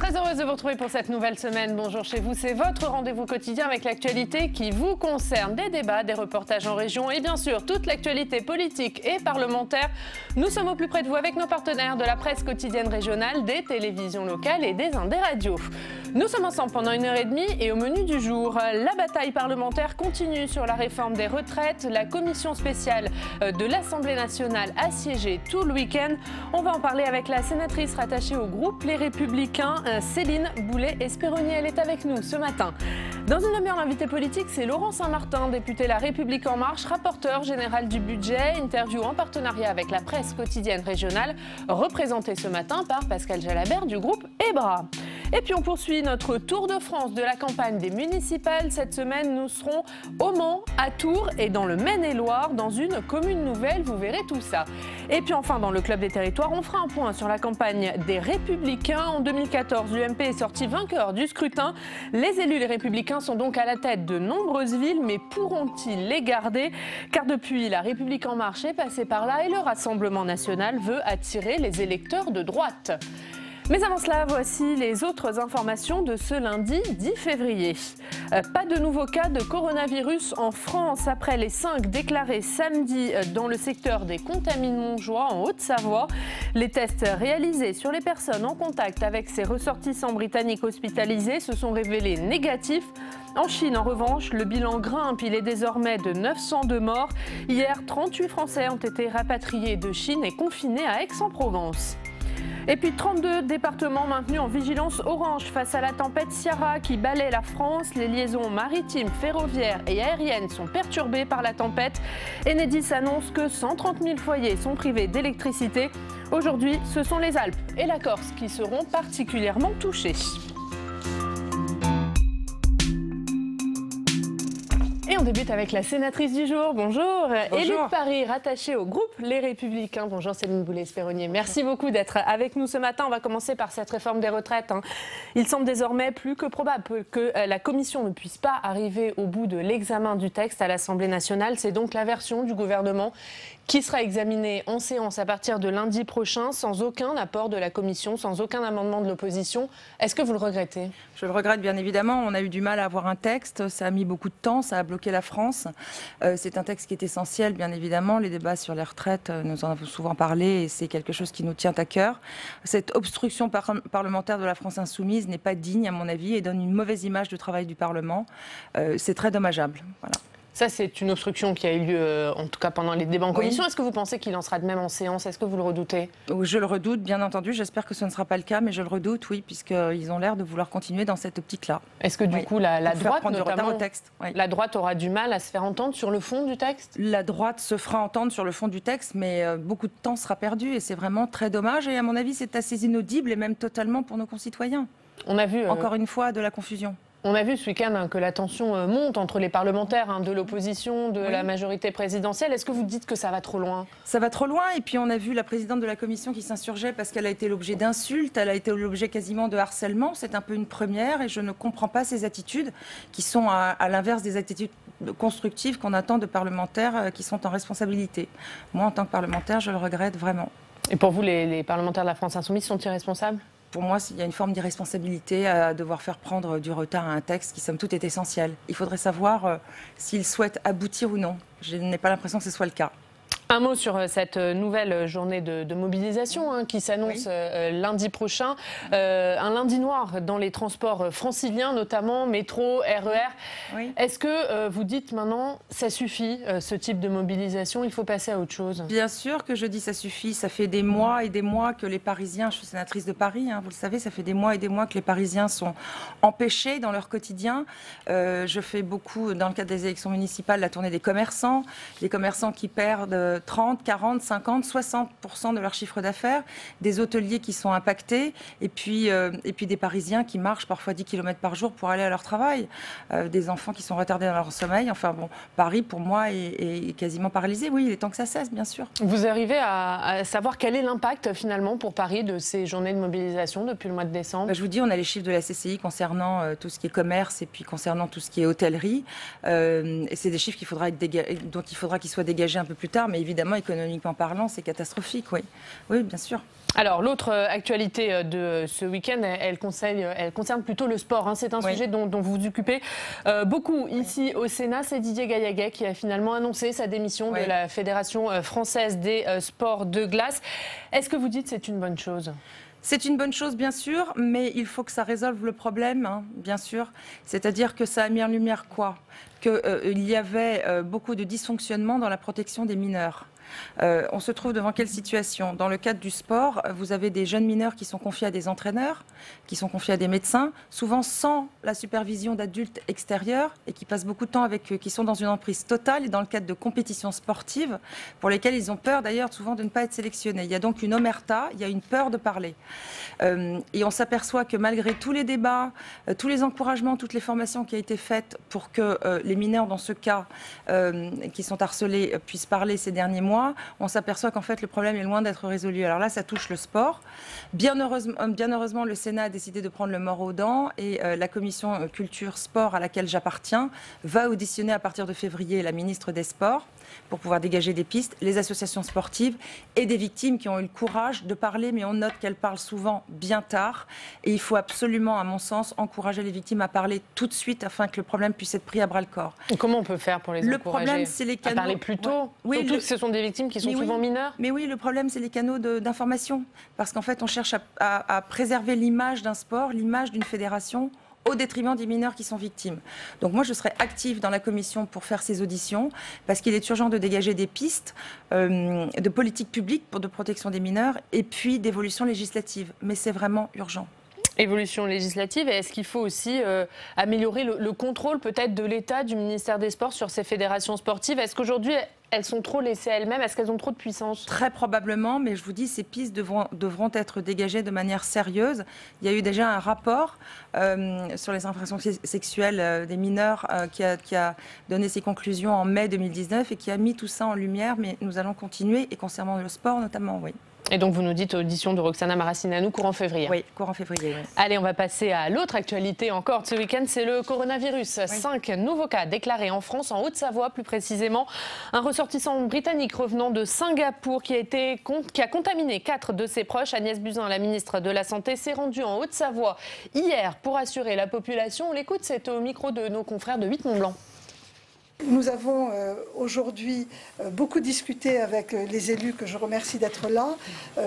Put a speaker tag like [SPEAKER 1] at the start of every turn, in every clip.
[SPEAKER 1] Très heureuse de vous retrouver pour cette nouvelle semaine. Bonjour chez vous, c'est votre rendez-vous quotidien avec l'actualité qui vous concerne. Des débats, des reportages en région et bien sûr toute l'actualité politique et parlementaire. Nous sommes au plus près de vous avec nos partenaires de la presse quotidienne régionale, des télévisions locales et des radios. Nous sommes ensemble pendant 1h30 et au menu du jour, la bataille parlementaire continue sur la réforme des retraites. La commission spéciale de l'Assemblée nationale a siégé tout le week-end. On va en parler avec la sénatrice rattachée au groupe Les Républicains, Céline Boulay-Espéronier. Elle est avec nous ce matin. Dans une demi-heure, l'invité politique, c'est Laurent Saint-Martin, député La République En Marche, rapporteur général du budget. Interview en partenariat avec la presse quotidienne régionale, représentée ce matin par Pascal Jalabert du groupe EBRA. Et puis on poursuit notre tour de France de la campagne des municipales. Cette semaine, nous serons au Mans, à Tours et dans le Maine-et-Loire, dans une commune nouvelle. Vous verrez tout ça. Et puis enfin, dans le Club des Territoires, on fera un point sur la campagne des Républicains. En 2014, l'UMP est sorti vainqueur du scrutin. Les élus Les Républicains sont donc à la tête de nombreuses villes, mais pourront-ils les garder? Car depuis, La République En Marche est passée par là et le Rassemblement national veut attirer les électeurs de droite. Mais avant cela, voici les autres informations de ce lundi 10 février. Pas de nouveaux cas de coronavirus en France après les 5 déclarés samedi dans le secteur des Contamines-Montjoie en Haute-Savoie. Les tests réalisés sur les personnes en contact avec ces ressortissants britanniques hospitalisés se sont révélés négatifs. En Chine, en revanche, le bilan grimpe. Il est désormais de 902 morts. Hier, 38 Français ont été rapatriés de Chine et confinés à Aix-en-Provence. Et puis 32 départements maintenus en vigilance orange face à la tempête Ciara qui balaie la France. Les liaisons maritimes, ferroviaires et aériennes sont perturbées par la tempête. Enedis annonce que 130 000 foyers sont privés d'électricité. Aujourd'hui, ce sont les Alpes et la Corse qui seront particulièrement touchés. Et on débute avec la sénatrice du jour. Bonjour. Élue de Paris, rattachée au groupe Les Républicains. Bonjour Céline Boulay-Espéronier. Merci beaucoup d'être avec nous ce matin. On va commencer par cette réforme des retraites. Il semble désormais plus que probable que la Commission ne puisse pas arriver au bout de l'examen du texte à l'Assemblée nationale. C'est donc la version du gouvernement qui sera examinée en séance à partir de lundi prochain, sans aucun apport de la Commission, sans aucun amendement de l'opposition. Est-ce que vous le regrettez?
[SPEAKER 2] Je le regrette bien évidemment. On a eu du mal à avoir un texte. Ça a mis beaucoup de temps. Ça a bloqué la France. C'est un texte qui est essentiel, bien évidemment. Les débats sur les retraites, nous en avons souvent parlé et c'est quelque chose qui nous tient à cœur. Cette obstruction parlementaire de la France insoumise n'est pas digne, à mon avis, et donne une mauvaise image du travail du Parlement. C'est très dommageable. Voilà.
[SPEAKER 1] Ça, c'est une obstruction qui a eu lieu, en tout cas pendant les débats en commission. Est-ce que vous pensez qu'il en sera de même en séance? Est-ce que vous le redoutez?
[SPEAKER 2] Je le redoute, bien entendu. J'espère que ce ne sera pas le cas, mais je le redoute, oui, puisqu'ils ont l'air de vouloir continuer dans cette optique-là.
[SPEAKER 1] Est-ce que du coup, la droite, notamment,
[SPEAKER 2] au texte,
[SPEAKER 1] la droite aura du mal à se faire entendre sur le fond du texte?
[SPEAKER 2] La droite se fera entendre sur le fond du texte, mais beaucoup de temps sera perdu et c'est vraiment très dommage. Et à mon avis, c'est assez inaudible et même totalement pour nos concitoyens.
[SPEAKER 1] On a vu,
[SPEAKER 2] encore une fois, de la confusion.
[SPEAKER 1] On a vu ce week-end que la tension monte entre les parlementaires de l'opposition, de la majorité présidentielle. Est-ce que vous dites que ça va trop loin?
[SPEAKER 2] Ça va trop loin. Et puis on a vu la présidente de la commission qui s'insurgeait parce qu'elle a été l'objet d'insultes, elle a été l'objet quasiment de harcèlement. C'est un peu une première et je ne comprends pas ces attitudes qui sont à l'inverse des attitudes constructives qu'on attend de parlementaires qui sont en responsabilité. Moi, en tant que parlementaire, je le regrette vraiment.
[SPEAKER 1] Et pour vous, les parlementaires de la France insoumise sont irresponsables?
[SPEAKER 2] Pour moi, il y a une forme d'irresponsabilité à devoir faire prendre du retard à un texte qui, somme toute, est essentiel. Il faudrait savoir s'ils souhaitent aboutir ou non. Je n'ai pas l'impression que ce soit le cas.
[SPEAKER 1] Un mot sur cette nouvelle journée de mobilisation qui s'annonce lundi prochain. Un lundi noir dans les transports franciliens, notamment métro, RER. Oui. Est-ce que vous dites maintenant, ça suffit, ce type de mobilisation, il faut passer à autre chose? Bien
[SPEAKER 2] sûr que je dis ça suffit. Ça fait des mois et des mois que les Parisiens, je suis sénatrice de Paris, vous le savez, ça fait des mois et des mois que les Parisiens sont empêchés dans leur quotidien. Je fais beaucoup, dans le cadre des élections municipales, la tournée des commerçants qui perdent 30, 40, 50, 60% de leur chiffre d'affaires, des hôteliers qui sont impactés et puis des Parisiens qui marchent parfois 10 km par jour pour aller à leur travail, des enfants qui sont retardés dans leur sommeil. Enfin bon, Paris pour moi est quasiment paralysé. Oui, il est temps que ça cesse, bien sûr.
[SPEAKER 1] Vous arrivez à savoir quel est l'impact finalement pour Paris de ces journées de mobilisation depuis le mois de décembre?
[SPEAKER 2] Je vous dis, on a les chiffres de la CCI concernant tout ce qui est commerce et puis concernant tout ce qui est hôtellerie. Et c'est des chiffres dont il faudra qu'ils soient dégagés un peu plus tard, mais évidemment, économiquement parlant, c'est catastrophique, oui. Oui, bien sûr.
[SPEAKER 1] Alors, l'autre actualité de ce week-end, elle concerne plutôt le sport. C'est un sujet dont vous vous occupez beaucoup ici au Sénat. C'est Didier Gaillaguet qui a finalement annoncé sa démission de la Fédération française des sports de glace. Est-ce que vous dites que c'est une bonne chose ?
[SPEAKER 2] C'est une bonne chose, bien sûr, mais il faut que ça résolve le problème, bien sûr. C'est-à-dire que ça a mis en lumière quoi ? Qu'il y avait beaucoup de dysfonctionnements dans la protection des mineurs. On se trouve devant quelle situation ? Dans le cadre du sport, vous avez des jeunes mineurs qui sont confiés à des entraîneurs, qui sont confiés à des médecins, souvent sans la supervision d'adultes extérieurs et qui passent beaucoup de temps avec eux, qui sont dans une emprise totale et dans le cadre de compétitions sportives pour lesquelles ils ont peur d'ailleurs souvent de ne pas être sélectionnés. Il y a donc une omerta, il y a une peur de parler. Et on s'aperçoit que malgré tous les débats, tous les encouragements, toutes les formations qui ont été faites pour que les mineurs dans ce cas qui sont harcelés puissent parler ces derniers mois, on s'aperçoit qu'en fait le problème est loin d'être résolu. Alors là, ça touche le sport. Bien heureusement, le Sénat a décidé de prendre le mors aux dents et la commission culture-sport à laquelle j'appartiens va auditionner à partir de février la ministre des Sports pour pouvoir dégager des pistes, les associations sportives et des victimes qui ont eu le courage de parler, mais on note qu'elles parlent souvent bien tard. Et il faut absolument, à mon sens, encourager les victimes à parler tout de suite afin que le problème puisse être pris à bras-le-corps.
[SPEAKER 1] Comment on peut faire pour les encourager ? Le problème, c'est les canaux... À parler plus tôt, surtout que ce sont des victimes qui sont souvent mineures.
[SPEAKER 2] Mais oui, le problème, c'est les canaux d'information. Parce qu'en fait, on cherche à préserver l'image d'un sport, l'image d'une fédération, au détriment des mineurs qui sont victimes. Donc moi, je serai active dans la commission pour faire ces auditions, parce qu'il est urgent de dégager des pistes de politique publique de protection des mineurs et puis d'évolution législative. Mais c'est vraiment urgent.
[SPEAKER 1] Évolution législative, et est-ce qu'il faut aussi améliorer le contrôle peut-être de l'État, du ministère des Sports sur ces fédérations sportives ? Est-ce qu'aujourd'hui, elles sont trop laissées à elles-mêmes ? Est-ce qu'elles ont trop de puissance ?
[SPEAKER 2] Très probablement, mais je vous dis, ces pistes devront être dégagées de manière sérieuse. Il y a eu déjà un rapport sur les infractions sexuelles des mineurs qui a donné ses conclusions en mai 2019 et qui a mis tout ça en lumière, mais nous allons continuer, et concernant le sport notamment, oui.
[SPEAKER 1] Et donc vous nous dites audition de Roxana Maracineanu courant février.
[SPEAKER 2] Oui, courant février. Oui.
[SPEAKER 1] Allez, on va passer à l'autre actualité encore de ce week-end, c'est le coronavirus. 5 nouveaux cas déclarés en France, en Haute-Savoie plus précisément. Un ressortissant britannique revenant de Singapour qui a contaminé 4 de ses proches. Agnès Buzyn, la ministre de la Santé, s'est rendue en Haute-Savoie hier pour assurer la population. On l'écoute, c'est au micro de nos confrères de 8 Mont-Blanc.
[SPEAKER 3] Nous avons aujourd'hui beaucoup discuté avec les élus, que je remercie d'être là,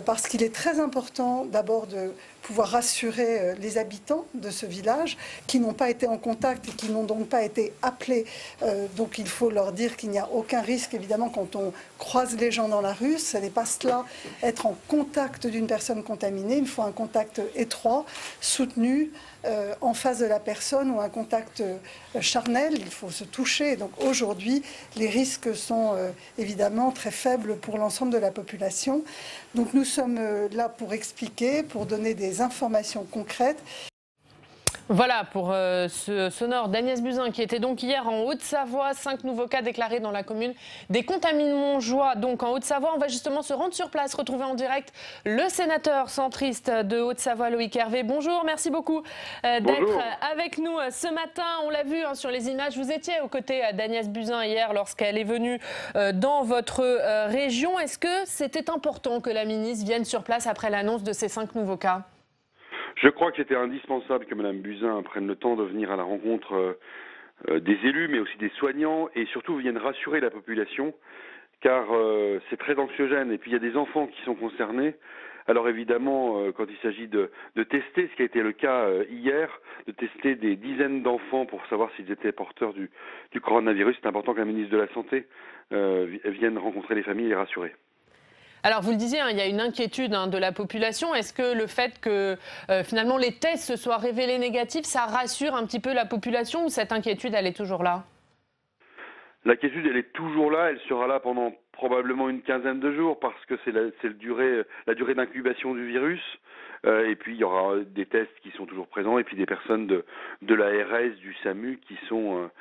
[SPEAKER 3] parce qu'il est très important d'abord de pouvoir rassurer les habitants de ce village qui n'ont pas été en contact et qui n'ont donc pas été appelés. Donc il faut leur dire qu'il n'y a aucun risque, évidemment, quand on croise les gens dans la rue. Ce n'est pas cela, être en contact d'une personne contaminée. Il faut un contact étroit, soutenu, en face de la personne, ou un contact charnel. Il faut se toucher. Donc aujourd'hui, les risques sont évidemment très faibles pour l'ensemble de la population. Donc nous sommes là pour expliquer, pour donner des informations concrètes.
[SPEAKER 1] Voilà pour ce sonore d'Agnès Buzyn qui était donc hier en Haute-Savoie. 5 nouveaux cas déclarés dans la commune des Contamines-Montjoie, donc en Haute-Savoie. On va justement se rendre sur place, retrouver en direct le sénateur centriste de Haute-Savoie, Loïc Hervé. Bonjour, merci beaucoup d'être avec nous ce matin. On l'a vu sur les images, vous étiez aux côtés d'Agnès Buzyn hier lorsqu'elle est venue dans votre région. Est-ce que c'était important que la ministre vienne sur place après l'annonce de ces 5 nouveaux cas ?
[SPEAKER 4] Je crois que c'était indispensable que Mme Buzyn prenne le temps de venir à la rencontre des élus, mais aussi des soignants, et surtout vienne rassurer la population, car c'est très anxiogène. Et puis il y a des enfants qui sont concernés. Alors évidemment, quand il s'agit de tester, ce qui a été le cas hier, de tester des dizaines d'enfants pour savoir s'ils étaient porteurs du coronavirus, c'est important que la ministre de la Santé vienne rencontrer les familles et les rassurer.
[SPEAKER 1] Alors vous le disiez, il y a une inquiétude de la population. Est-ce que le fait que finalement les tests se soient révélés négatifs, ça rassure un petit peu la population, ou cette inquiétude, elle est toujours là ?
[SPEAKER 4] L'inquiétude, elle est toujours là. Elle sera là pendant probablement une quinzaine de jours, parce que c'est la durée d'incubation du virus. Et puis il y aura des tests qui sont toujours présents, et puis des personnes de l'ARS, du SAMU qui sont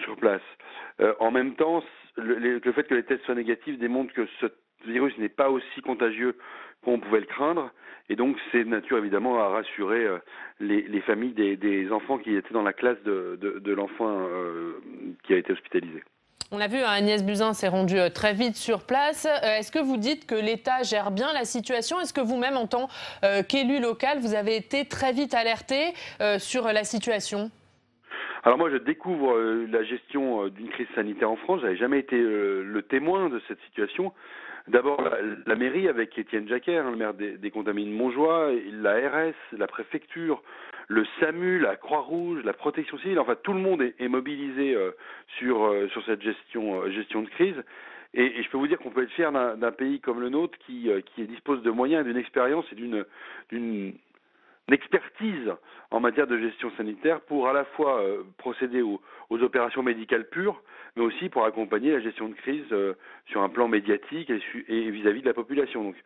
[SPEAKER 4] sur place. En même temps, le fait que les tests soient négatifs démontre que ce virus n'est pas aussi contagieux qu'on pouvait le craindre, et donc c'est de nature évidemment à rassurer les familles des enfants qui étaient dans la classe de l'enfant qui a été hospitalisé.
[SPEAKER 1] On a vu, Agnès Buzyn s'est rendue très vite sur place. Est-ce que vous dites que l'État gère bien la situation? Est-ce que vous-même, en tant qu'élu local, vous avez été très vite alerté sur la situation?
[SPEAKER 4] Alors moi, je découvre la gestion d'une crise sanitaire en France. J'avais jamais été le témoin de cette situation. D'abord, la mairie avec Étienne Jacquer, le maire des Contamines Montjoie, la RS, la préfecture, le SAMU, la Croix-Rouge, la protection civile, enfin tout le monde est mobilisé sur cette gestion de crise. Et je peux vous dire qu'on peut être fier d'un pays comme le nôtre qui dispose de moyens, d'une expérience et d'une expertise en matière de gestion sanitaire pour à la fois procéder aux opérations médicales pures, mais aussi pour accompagner la gestion de crise sur un plan médiatique et vis-à-vis de la population. Donc,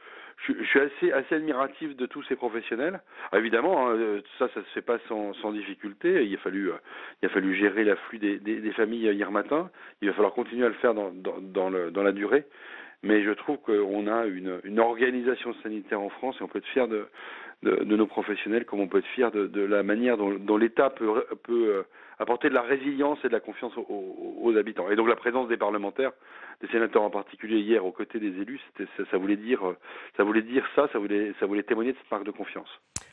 [SPEAKER 4] je suis assez admiratif de tous ces professionnels. Alors, évidemment, ça se fait pas sans difficulté. Il a fallu gérer l'afflux des familles hier matin. Il va falloir continuer à le faire dans la durée. Mais je trouve qu'on a une organisation sanitaire en France et on peut être fier de nos professionnels, comme on peut être fier de la manière dont l'État peut apporter de la résilience et de la confiance aux habitants. Et donc la présence des parlementaires, des sénateurs en particulier hier aux côtés des élus, ça voulait témoigner de cette marque de confiance.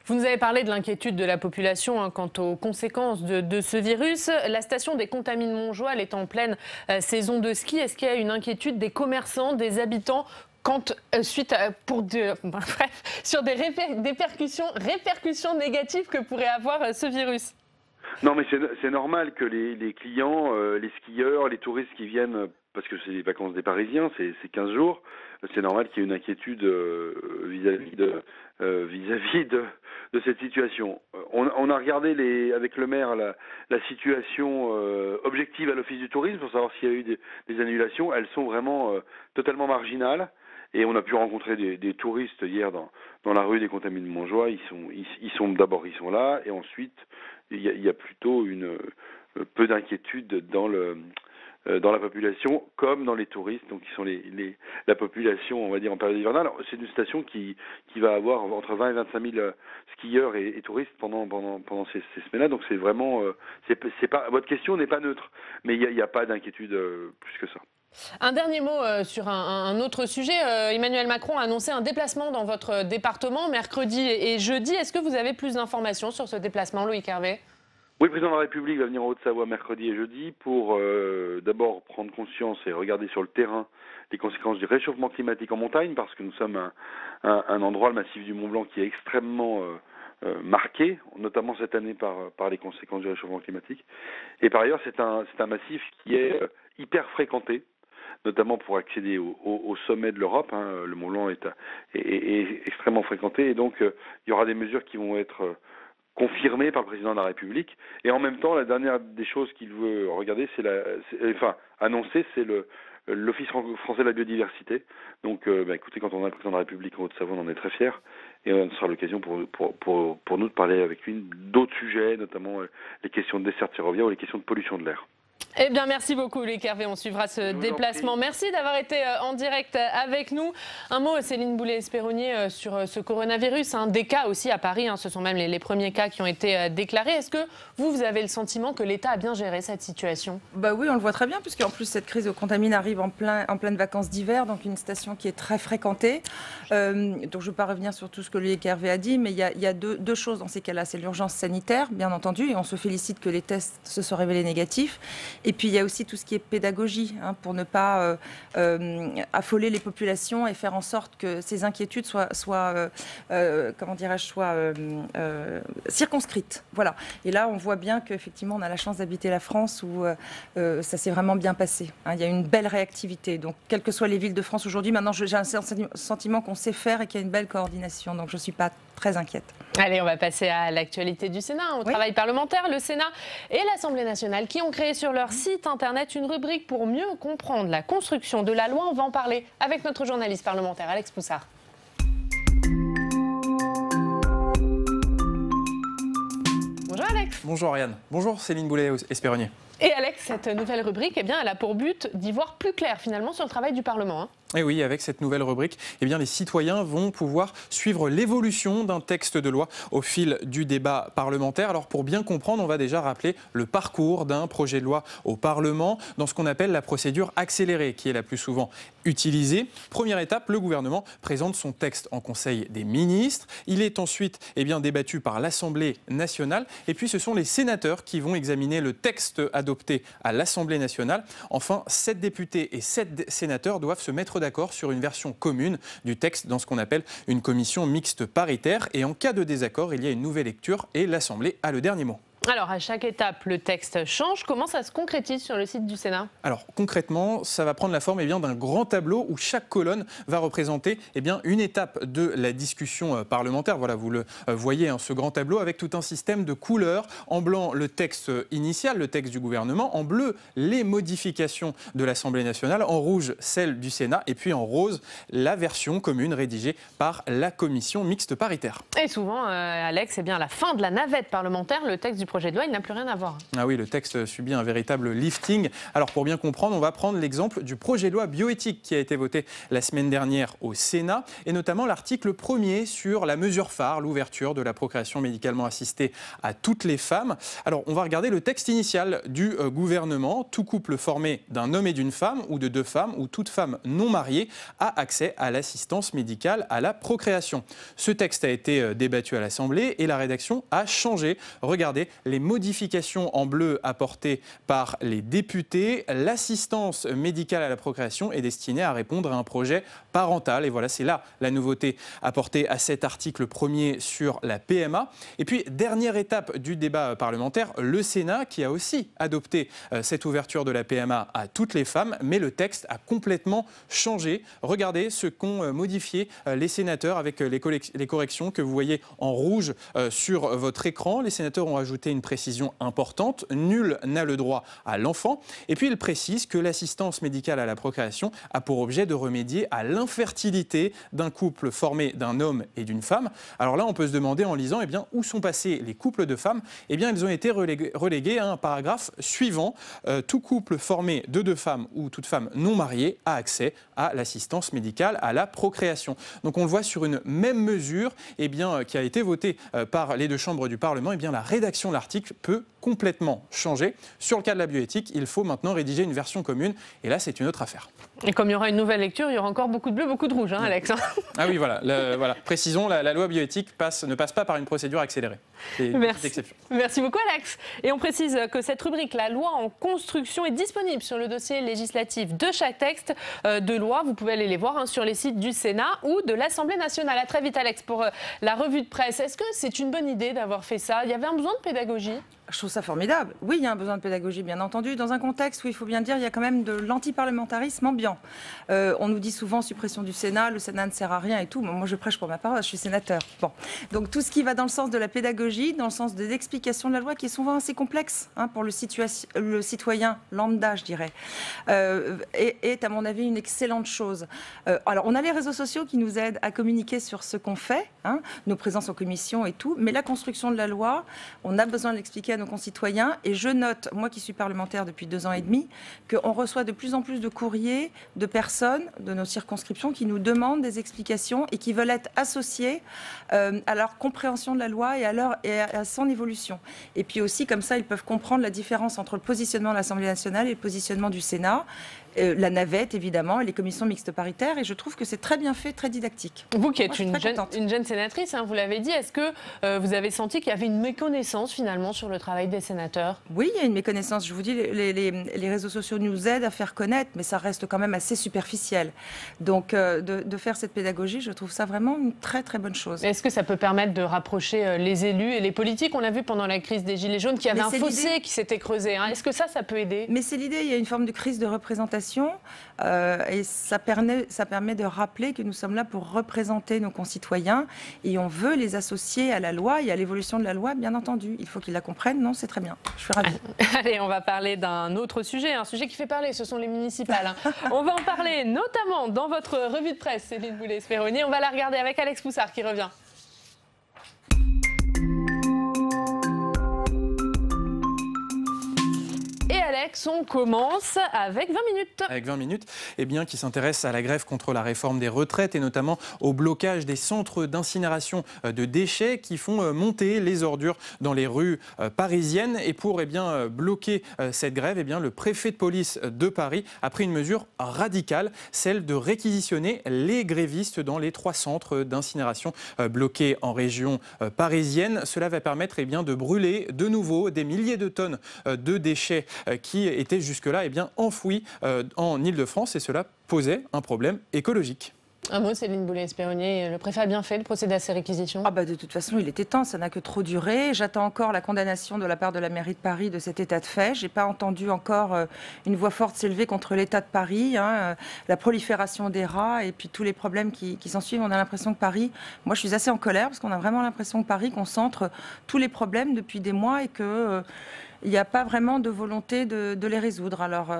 [SPEAKER 1] Vous nous avez parlé de l'inquiétude de la population quant aux conséquences de ce virus. La station des Contamines Montjoie, elle est en pleine saison de ski. Est-ce qu'il y a une inquiétude des commerçants, des habitants sur des répercussions négatives que pourrait avoir ce virus?
[SPEAKER 4] Non, mais c'est normal que les clients, les skieurs, les touristes qui viennent, parce que c'est les vacances des Parisiens, c'est 15 jours, c'est normal qu'il y ait une inquiétude vis-à-vis de cette situation. On a regardé avec le maire la situation objective à l'Office du tourisme pour savoir s'il y a eu des annulations. Elles sont vraiment totalement marginales. Et on a pu rencontrer des touristes hier dans la rue des Contamines de Montjoie. Ils sont là, et ensuite il y a plutôt peu d'inquiétude dans la population comme dans les touristes, donc qui sont la population, on va dire, en période hivernale. Alors, c'est une station qui va avoir entre 20 et 25 000 skieurs et touristes pendant ces semaines-là. Donc c'est vraiment c'est pas, votre question n'est pas neutre, mais il y a pas d'inquiétude plus que ça.
[SPEAKER 1] Un dernier mot sur un autre sujet. Emmanuel Macron a annoncé un déplacement dans votre département mercredi et jeudi. Est-ce que vous avez plus d'informations sur ce déplacement, Loïc Hervé?
[SPEAKER 4] Oui, le président de la République va venir en Haute-Savoie mercredi et jeudi pour d'abord prendre conscience et regarder sur le terrain les conséquences du réchauffement climatique en montagne, parce que nous sommes un endroit, le massif du Mont-Blanc, qui est extrêmement marqué, notamment cette année par les conséquences du réchauffement climatique. Et par ailleurs, c'est un massif qui est hyper fréquenté, notamment pour accéder au sommet de l'Europe. Le Mont-Blanc est extrêmement fréquenté, et donc il y aura des mesures qui vont être confirmées par le président de la République. Et en même temps, la dernière des choses qu'il veut regarder, annoncer, c'est l'Office français de la biodiversité. Donc, écoutez, quand on a le président de la République en Haute-Savoie, on en est très fiers, et ce sera l'occasion pour nous de parler avec lui d'autres sujets, notamment les questions de desserte ferroviaire ou les questions de pollution de l'air.
[SPEAKER 1] Eh bien, merci beaucoup, Loïc Hervé. On suivra ce déplacement. Merci d'avoir été en direct avec nous. Un mot, Céline Boulay-Espéronnier, sur ce coronavirus. Des cas aussi à Paris. Ce sont même les premiers cas qui ont été déclarés. Est-ce que vous avez le sentiment que l'État a bien géré cette situation?
[SPEAKER 2] Oui, on le voit très bien, puisqu'en plus, cette crise aux contamines arrive en pleine vacances d'hiver, donc une station qui est très fréquentée. Donc, je ne veux pas revenir sur tout ce que Loïc Hervé a dit, mais il y a deux choses dans ces cas-là. C'est l'urgence sanitaire, bien entendu, et on se félicite que les tests se soient révélés négatifs. Et puis, il y a aussi tout ce qui est pédagogie, pour ne pas affoler les populations et faire en sorte que ces inquiétudes soient circonscrites. Voilà. Et là, on voit bien qu'effectivement, on a la chance d'habiter la France où ça s'est vraiment bien passé. Il y a une belle réactivité. Donc, quelles que soient les villes de France aujourd'hui, maintenant, j'ai un sentiment qu'on sait faire et qu'il y a une belle coordination. Donc, je ne suis pas très inquiète.
[SPEAKER 1] Allez, on va passer à l'actualité du Sénat, au travail parlementaire. Le Sénat et l'Assemblée nationale qui ont créé sur leur site internet une rubrique pour mieux comprendre la construction de la loi. On va en parler avec notre journaliste parlementaire, Alex Poussard. Bonjour Alex.
[SPEAKER 5] Bonjour Ariane. Bonjour Céline Boulay-Espéronnier.
[SPEAKER 1] Et Alex, cette nouvelle rubrique, eh bien, elle a pour but d'y voir plus clair finalement sur le travail du Parlement.
[SPEAKER 5] Et oui, avec cette nouvelle rubrique, eh bien, les citoyens vont pouvoir suivre l'évolution d'un texte de loi au fil du débat parlementaire. Alors pour bien comprendre, on va déjà rappeler le parcours d'un projet de loi au Parlement dans ce qu'on appelle la procédure accélérée, qui est la plus souvent utilisée. Première étape, le gouvernement présente son texte en Conseil des ministres. Il est ensuite débattu par l'Assemblée nationale. Et puis ce sont les sénateurs qui vont examiner le texte adopté à l'Assemblée nationale. Enfin, 7 députés et 7 sénateurs doivent se mettre d'accord sur une version commune du texte dans ce qu'on appelle une commission mixte paritaire. Et en cas de désaccord, il y a une nouvelle lecture et l'Assemblée a le dernier mot.
[SPEAKER 1] Alors, à chaque étape, le texte change. Comment ça se concrétise sur le site du Sénat ?
[SPEAKER 5] Alors, concrètement, ça va prendre la forme d'un grand tableau où chaque colonne va représenter une étape de la discussion parlementaire. Voilà, vous le voyez, ce grand tableau avec tout un système de couleurs. En blanc, le texte initial, le texte du gouvernement. En bleu, les modifications de l'Assemblée nationale. En rouge, celle du Sénat. Et puis en rose, la version commune rédigée par la commission mixte paritaire.
[SPEAKER 1] Et souvent, Alex, à la fin de la navette parlementaire, le texte du projet de loi, il n'a plus rien à voir.
[SPEAKER 5] Ah oui, le texte subit un véritable lifting. Alors pour bien comprendre, on va prendre l'exemple du projet de loi bioéthique qui a été voté la semaine dernière au Sénat, et notamment l'article 1er sur la mesure phare, l'ouverture de la procréation médicalement assistée à toutes les femmes. Alors on va regarder le texte initial du gouvernement. Tout couple formé d'un homme et d'une femme, ou de 2 femmes, ou toute femme non mariée, a accès à l'assistance médicale à la procréation. Ce texte a été débattu à l'Assemblée et la rédaction a changé. Regardez les modifications en bleu apportées par les députés. L'assistance médicale à la procréation est destinée à répondre à un projet parental. Et voilà, c'est là la nouveauté apportée à cet article 1er sur la PMA. Et puis, dernière étape du débat parlementaire, le Sénat qui a aussi adopté cette ouverture de la PMA à toutes les femmes, mais le texte a complètement changé. Regardez ce qu'ont modifié les sénateurs avec les corrections que vous voyez en rouge sur votre écran. Les sénateurs ont ajouté une précision importante, nul n'a le droit à l'enfant. Et puis il précise que l'assistance médicale à la procréation a pour objet de remédier à l'infertilité d'un couple formé d'un homme et d'une femme. Alors là, on peut se demander en lisant, où sont passés les couples de femmes ? Ils ont été relégués à un paragraphe suivant. Tout couple formé de 2 femmes ou toute femme non mariée a accès à l'assistance médicale à la procréation. Donc on le voit sur une même mesure qui a été votée par les 2 chambres du Parlement. La rédaction de l'article peut complètement changer. Sur le cas de la bioéthique, il faut maintenant rédiger une version commune. Et là, c'est une autre affaire.
[SPEAKER 1] Et comme il y aura une nouvelle lecture, il y aura encore beaucoup de bleu, beaucoup de rouge, Alex.
[SPEAKER 5] Ah oui, voilà. Précisons, la loi bioéthique ne passe pas par une procédure accélérée.
[SPEAKER 1] Merci beaucoup, Alex. Et on précise que cette rubrique, la loi en construction, est disponible sur le dossier législatif de chaque texte de loi. Vous pouvez aller les voir sur les sites du Sénat ou de l'Assemblée nationale. À très vite, Alex, pour la revue de presse. Est-ce que c'est une bonne idée d'avoir fait ça ? Il y avait un besoin de pédagogie ?
[SPEAKER 2] Je trouve ça formidable. Oui, il y a un besoin de pédagogie, bien entendu, dans un contexte où, il faut bien dire, il y a quand même de l'antiparlementarisme ambiant. On nous dit souvent suppression du Sénat, le Sénat ne sert à rien et tout. Moi, je prêche pour ma paroisse, je suis sénateur. Bon. Donc, tout ce qui va dans le sens de la pédagogie, dans le sens de l'explication de la loi, qui est souvent assez complexe pour le citoyen lambda, je dirais, est, à mon avis, une excellente chose. Alors, on a les réseaux sociaux qui nous aident à communiquer sur ce qu'on fait, nos présences en commission et tout, mais la construction de la loi, on a besoin de l'expliquer à nos concitoyens. Et je note, moi qui suis parlementaire depuis 2 ans et demi, qu'on reçoit de plus en plus de courriers de personnes de nos circonscriptions qui nous demandent des explications et qui veulent être associées à leur compréhension de la loi et à son évolution. Et puis aussi, comme ça, ils peuvent comprendre la différence entre le positionnement de l'Assemblée nationale et le positionnement du Sénat. La navette, évidemment, et les commissions mixtes paritaires. Et je trouve que c'est très bien fait, très didactique.
[SPEAKER 1] Vous qui êtes une jeune sénatrice, vous l'avez dit, est-ce que vous avez senti qu'il y avait une méconnaissance, finalement, sur le travail des sénateurs ?
[SPEAKER 2] Oui, il y a une méconnaissance. Je vous dis, les réseaux sociaux nous aident à faire connaître, mais ça reste quand même assez superficiel. Donc, de faire cette pédagogie, je trouve ça vraiment une très, très bonne chose.
[SPEAKER 1] Est-ce que ça peut permettre de rapprocher les élus et les politiques ? On a vu pendant la crise des Gilets jaunes qu'il y avait un fossé qui s'était creusé. Est-ce que ça peut aider ?
[SPEAKER 2] Mais c'est l'idée, il y a une forme de crise de représentation. Et ça permet de rappeler que nous sommes là pour représenter nos concitoyens et on veut les associer à la loi et à l'évolution de la loi, bien entendu. Il faut qu'ils la comprennent, non, c'est très bien. Je suis ravie.
[SPEAKER 1] Allez, on va parler d'un autre sujet, un sujet qui fait parler, ce sont les municipales. On va en parler notamment dans votre revue de presse, Céline Boulay-Espéronnier. On va la regarder avec Alex Poussard qui revient. Alex, on commence avec 20 minutes.
[SPEAKER 5] Avec 20 minutes, qui s'intéresse à la grève contre la réforme des retraites et notamment au blocage des centres d'incinération de déchets qui font monter les ordures dans les rues parisiennes. Et pour bloquer cette grève, le préfet de police de Paris a pris une mesure radicale, celle de réquisitionner les grévistes dans les 3 centres d'incinération bloqués en région parisienne. Cela va permettre de brûler de nouveau des milliers de tonnes de déchets qui étaient jusque-là enfouis en Ile-de-France, et cela posait un problème écologique.
[SPEAKER 1] Un mot, Céline Boulay-Espéronnier, le préfet a bien fait de procéder à ces réquisitions?
[SPEAKER 2] De toute façon, il était temps, ça n'a que trop duré. J'attends encore la condamnation de la part de la mairie de Paris de cet état de fait. Je n'ai pas entendu encore une voix forte s'élever contre l'état de Paris, la prolifération des rats et puis tous les problèmes qui s'en suivent. On a l'impression que Paris, moi je suis assez en colère parce qu'on a vraiment l'impression que Paris concentre tous les problèmes depuis des mois et que... il n'y a pas vraiment de volonté de les résoudre. Alors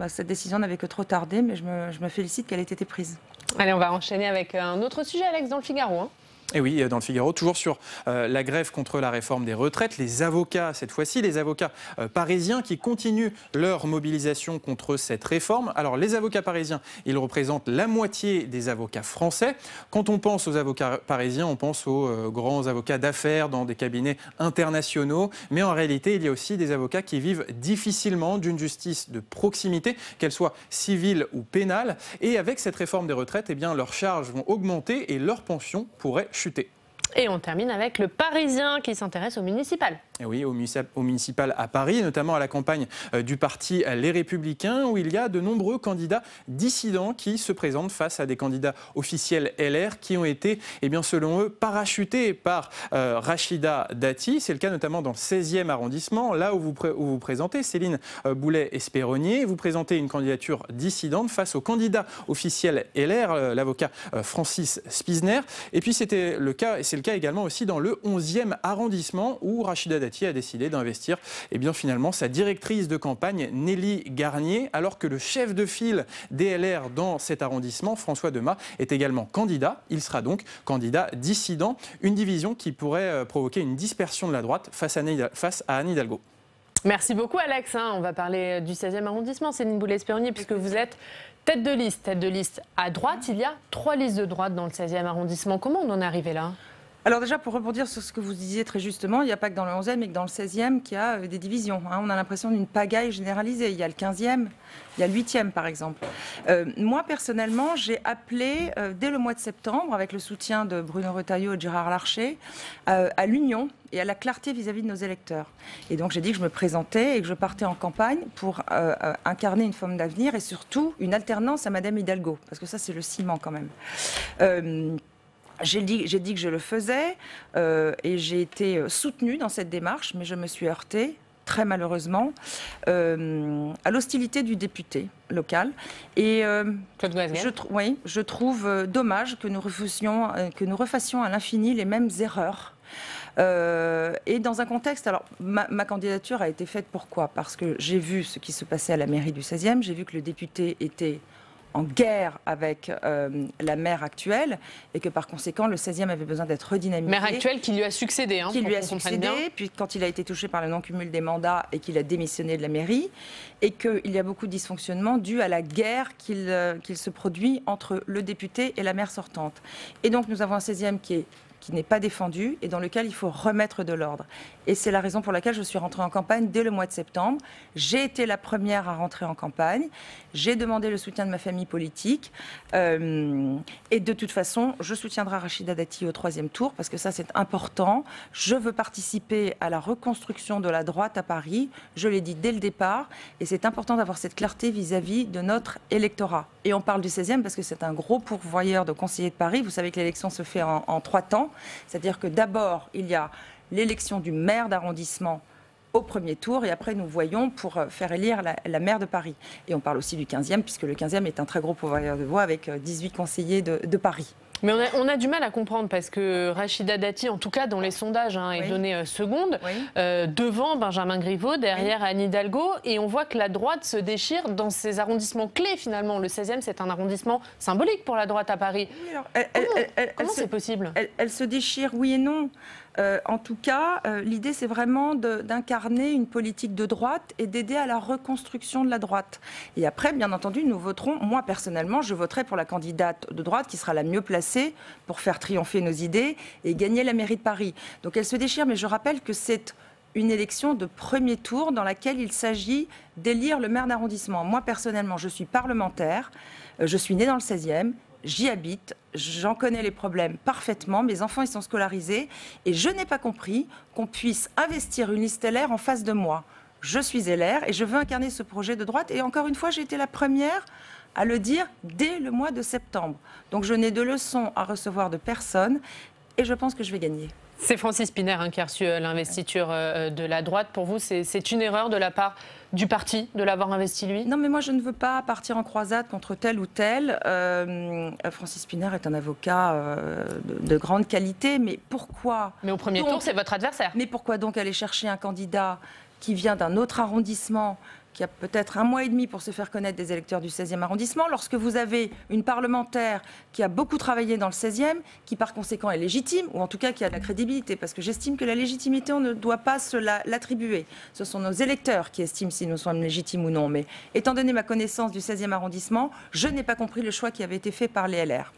[SPEAKER 2] cette décision n'avait que trop tardé, mais je me félicite qu'elle ait été prise.
[SPEAKER 1] Allez, on va enchaîner avec un autre sujet, Alex, dans le Figaro.
[SPEAKER 5] Et oui, dans le Figaro, toujours sur la grève contre la réforme des retraites, les avocats, cette fois-ci, les avocats parisiens qui continuent leur mobilisation contre cette réforme. Alors, les avocats parisiens, ils représentent la moitié des avocats français. Quand on pense aux avocats parisiens, on pense aux grands avocats d'affaires dans des cabinets internationaux. Mais en réalité, il y a aussi des avocats qui vivent difficilement d'une justice de proximité, qu'elle soit civile ou pénale. Et avec cette réforme des retraites, leurs charges vont augmenter et leurs pensions pourraient chuter.
[SPEAKER 1] Et on termine avec le Parisien qui s'intéresse au municipal.
[SPEAKER 5] Et oui, au municipal à Paris, notamment à la campagne du parti Les Républicains, où il y a de nombreux candidats dissidents qui se présentent face à des candidats officiels LR qui ont été, selon eux, parachutés par Rachida Dati. C'est le cas notamment dans le 16e arrondissement, là où vous présentez, Céline Boulay-Espéronnier. Vous présentez une candidature dissidente face au candidat officiel LR, l'avocat Francis Spizner. Et puis c'était le cas, et c'est le cas également aussi dans le 11e arrondissement, où Rachida Dati a décidé d'investir finalement sa directrice de campagne Nelly Garnier, alors que le chef de file des LR dans cet arrondissement, François Demas, est également candidat. Il sera donc candidat dissident, une division qui pourrait provoquer une dispersion de la droite face à Anne Hidalgo.
[SPEAKER 1] Merci beaucoup, Alex. On va parler du 16e arrondissement, Céline Boulay-Espéronnier, puisque vous êtes tête de liste à droite. Il y a 3 listes de droite dans le 16e arrondissement. Comment on en est arrivé là ?
[SPEAKER 2] Alors déjà, pour rebondir sur ce que vous disiez très justement, il n'y a pas que dans le 11e, mais que dans le 16e qu'il y a des divisions. On a l'impression d'une pagaille généralisée. Il y a le 15e, il y a le 8e par exemple. Moi, personnellement, j'ai appelé dès le mois de septembre, avec le soutien de Bruno Retailleau et de Gérard Larcher, à l'union et à la clarté vis-à-vis de nos électeurs. Et donc j'ai dit que je me présentais et que je partais en campagne pour incarner une forme d'avenir et surtout une alternance à Madame Hidalgo, parce que ça c'est le ciment quand même. J'ai dit que je le faisais et j'ai été soutenue dans cette démarche, mais je me suis heurtée, très malheureusement, à l'hostilité du député local. Et je trouve dommage que nous refassions à l'infini les mêmes erreurs. Et dans un contexte, alors ma candidature a été faite pourquoi ? Parce que j'ai vu ce qui se passait à la mairie du 16e, j'ai vu que le député était en guerre avec la maire actuelle et que par conséquent le 16e avait besoin d'être redynamisé.
[SPEAKER 1] Maire actuelle qui lui a succédé.
[SPEAKER 2] Qui lui a succédé, puis quand il a été touché par le non-cumul des mandats et qu'il a démissionné de la mairie, et qu'il y a beaucoup de dysfonctionnements dus à la guerre qu'il se produit entre le député et la maire sortante. Et donc nous avons un 16e qui n'est pas défendu et dans lequel il faut remettre de l'ordre. Et c'est la raison pour laquelle je suis rentrée en campagne dès le mois de septembre. J'ai été la première à rentrer en campagne. J'ai demandé le soutien de ma famille politique. Et de toute façon, je soutiendrai Rachida Dati au 3e tour parce que ça, c'est important. Je veux participer à la reconstruction de la droite à Paris. Je l'ai dit dès le départ. Et c'est important d'avoir cette clarté vis-à-vis de notre électorat. Et on parle du 16e parce que c'est un gros pourvoyeur de conseillers de Paris. Vous savez que l'élection se fait en 3 temps. C'est-à-dire que d'abord, il y a l'élection du maire d'arrondissement au premier tour et après nous voyons pour faire élire la maire de Paris. Et on parle aussi du 15e puisque le 15e est un très gros pourvoyeur de voix avec 18 conseillers de Paris.
[SPEAKER 1] Mais on a du mal à comprendre parce que Rachida Dati, en tout cas dans les sondages, est donnée seconde, devant Benjamin Griveaux, derrière Anne Hidalgo, et on voit que la droite se déchire dans ces arrondissements clés finalement. Le 16e, c'est un arrondissement symbolique pour la droite à Paris. Oui, alors, comment c'est possible?
[SPEAKER 2] Elle se déchire, oui et non. En tout cas, l'idée, c'est vraiment d'incarner une politique de droite et d'aider à la reconstruction de la droite. Et après, bien entendu, nous voterons, moi personnellement, je voterai pour la candidate de droite qui sera la mieux placée pour faire triompher nos idées et gagner la mairie de Paris. Donc elle se déchire, mais je rappelle que c'est une élection de premier tour dans laquelle il s'agit d'élire le maire d'arrondissement. Moi, personnellement, je suis parlementaire, je suis née dans le 16e, j'y habite, j'en connais les problèmes parfaitement, mes enfants ils sont scolarisés et je n'ai pas compris qu'on puisse investir une liste LR en face de moi. Je suis LR et je veux incarner ce projet de droite et encore une fois j'ai été la première à le dire dès le mois de septembre. Donc je n'ai de leçons à recevoir de personne et je pense que je vais gagner.
[SPEAKER 1] C'est Francis Szpiner qui a reçu l'investiture de la droite. Pour vous, c'est une erreur de la part du parti de l'avoir investi lui?
[SPEAKER 2] Non, mais moi, je ne veux pas partir en croisade contre tel ou tel. Francis Szpiner est un avocat de grande qualité, mais pourquoi?
[SPEAKER 1] Mais au premier tour, c'est votre adversaire.
[SPEAKER 2] Mais pourquoi donc aller chercher un candidat qui vient d'un autre arrondissement, qui a peut-être 1 mois et demi pour se faire connaître des électeurs du 16e arrondissement, lorsque vous avez une parlementaire qui a beaucoup travaillé dans le 16e, qui par conséquent est légitime, ou en tout cas qui a de la crédibilité, parce que j'estime que la légitimité, on ne doit pas se l'attribuer. Ce sont nos électeurs qui estiment si nous sommes légitimes ou non. Mais étant donné ma connaissance du 16e arrondissement, je n'ai pas compris le choix qui avait été fait par les LR.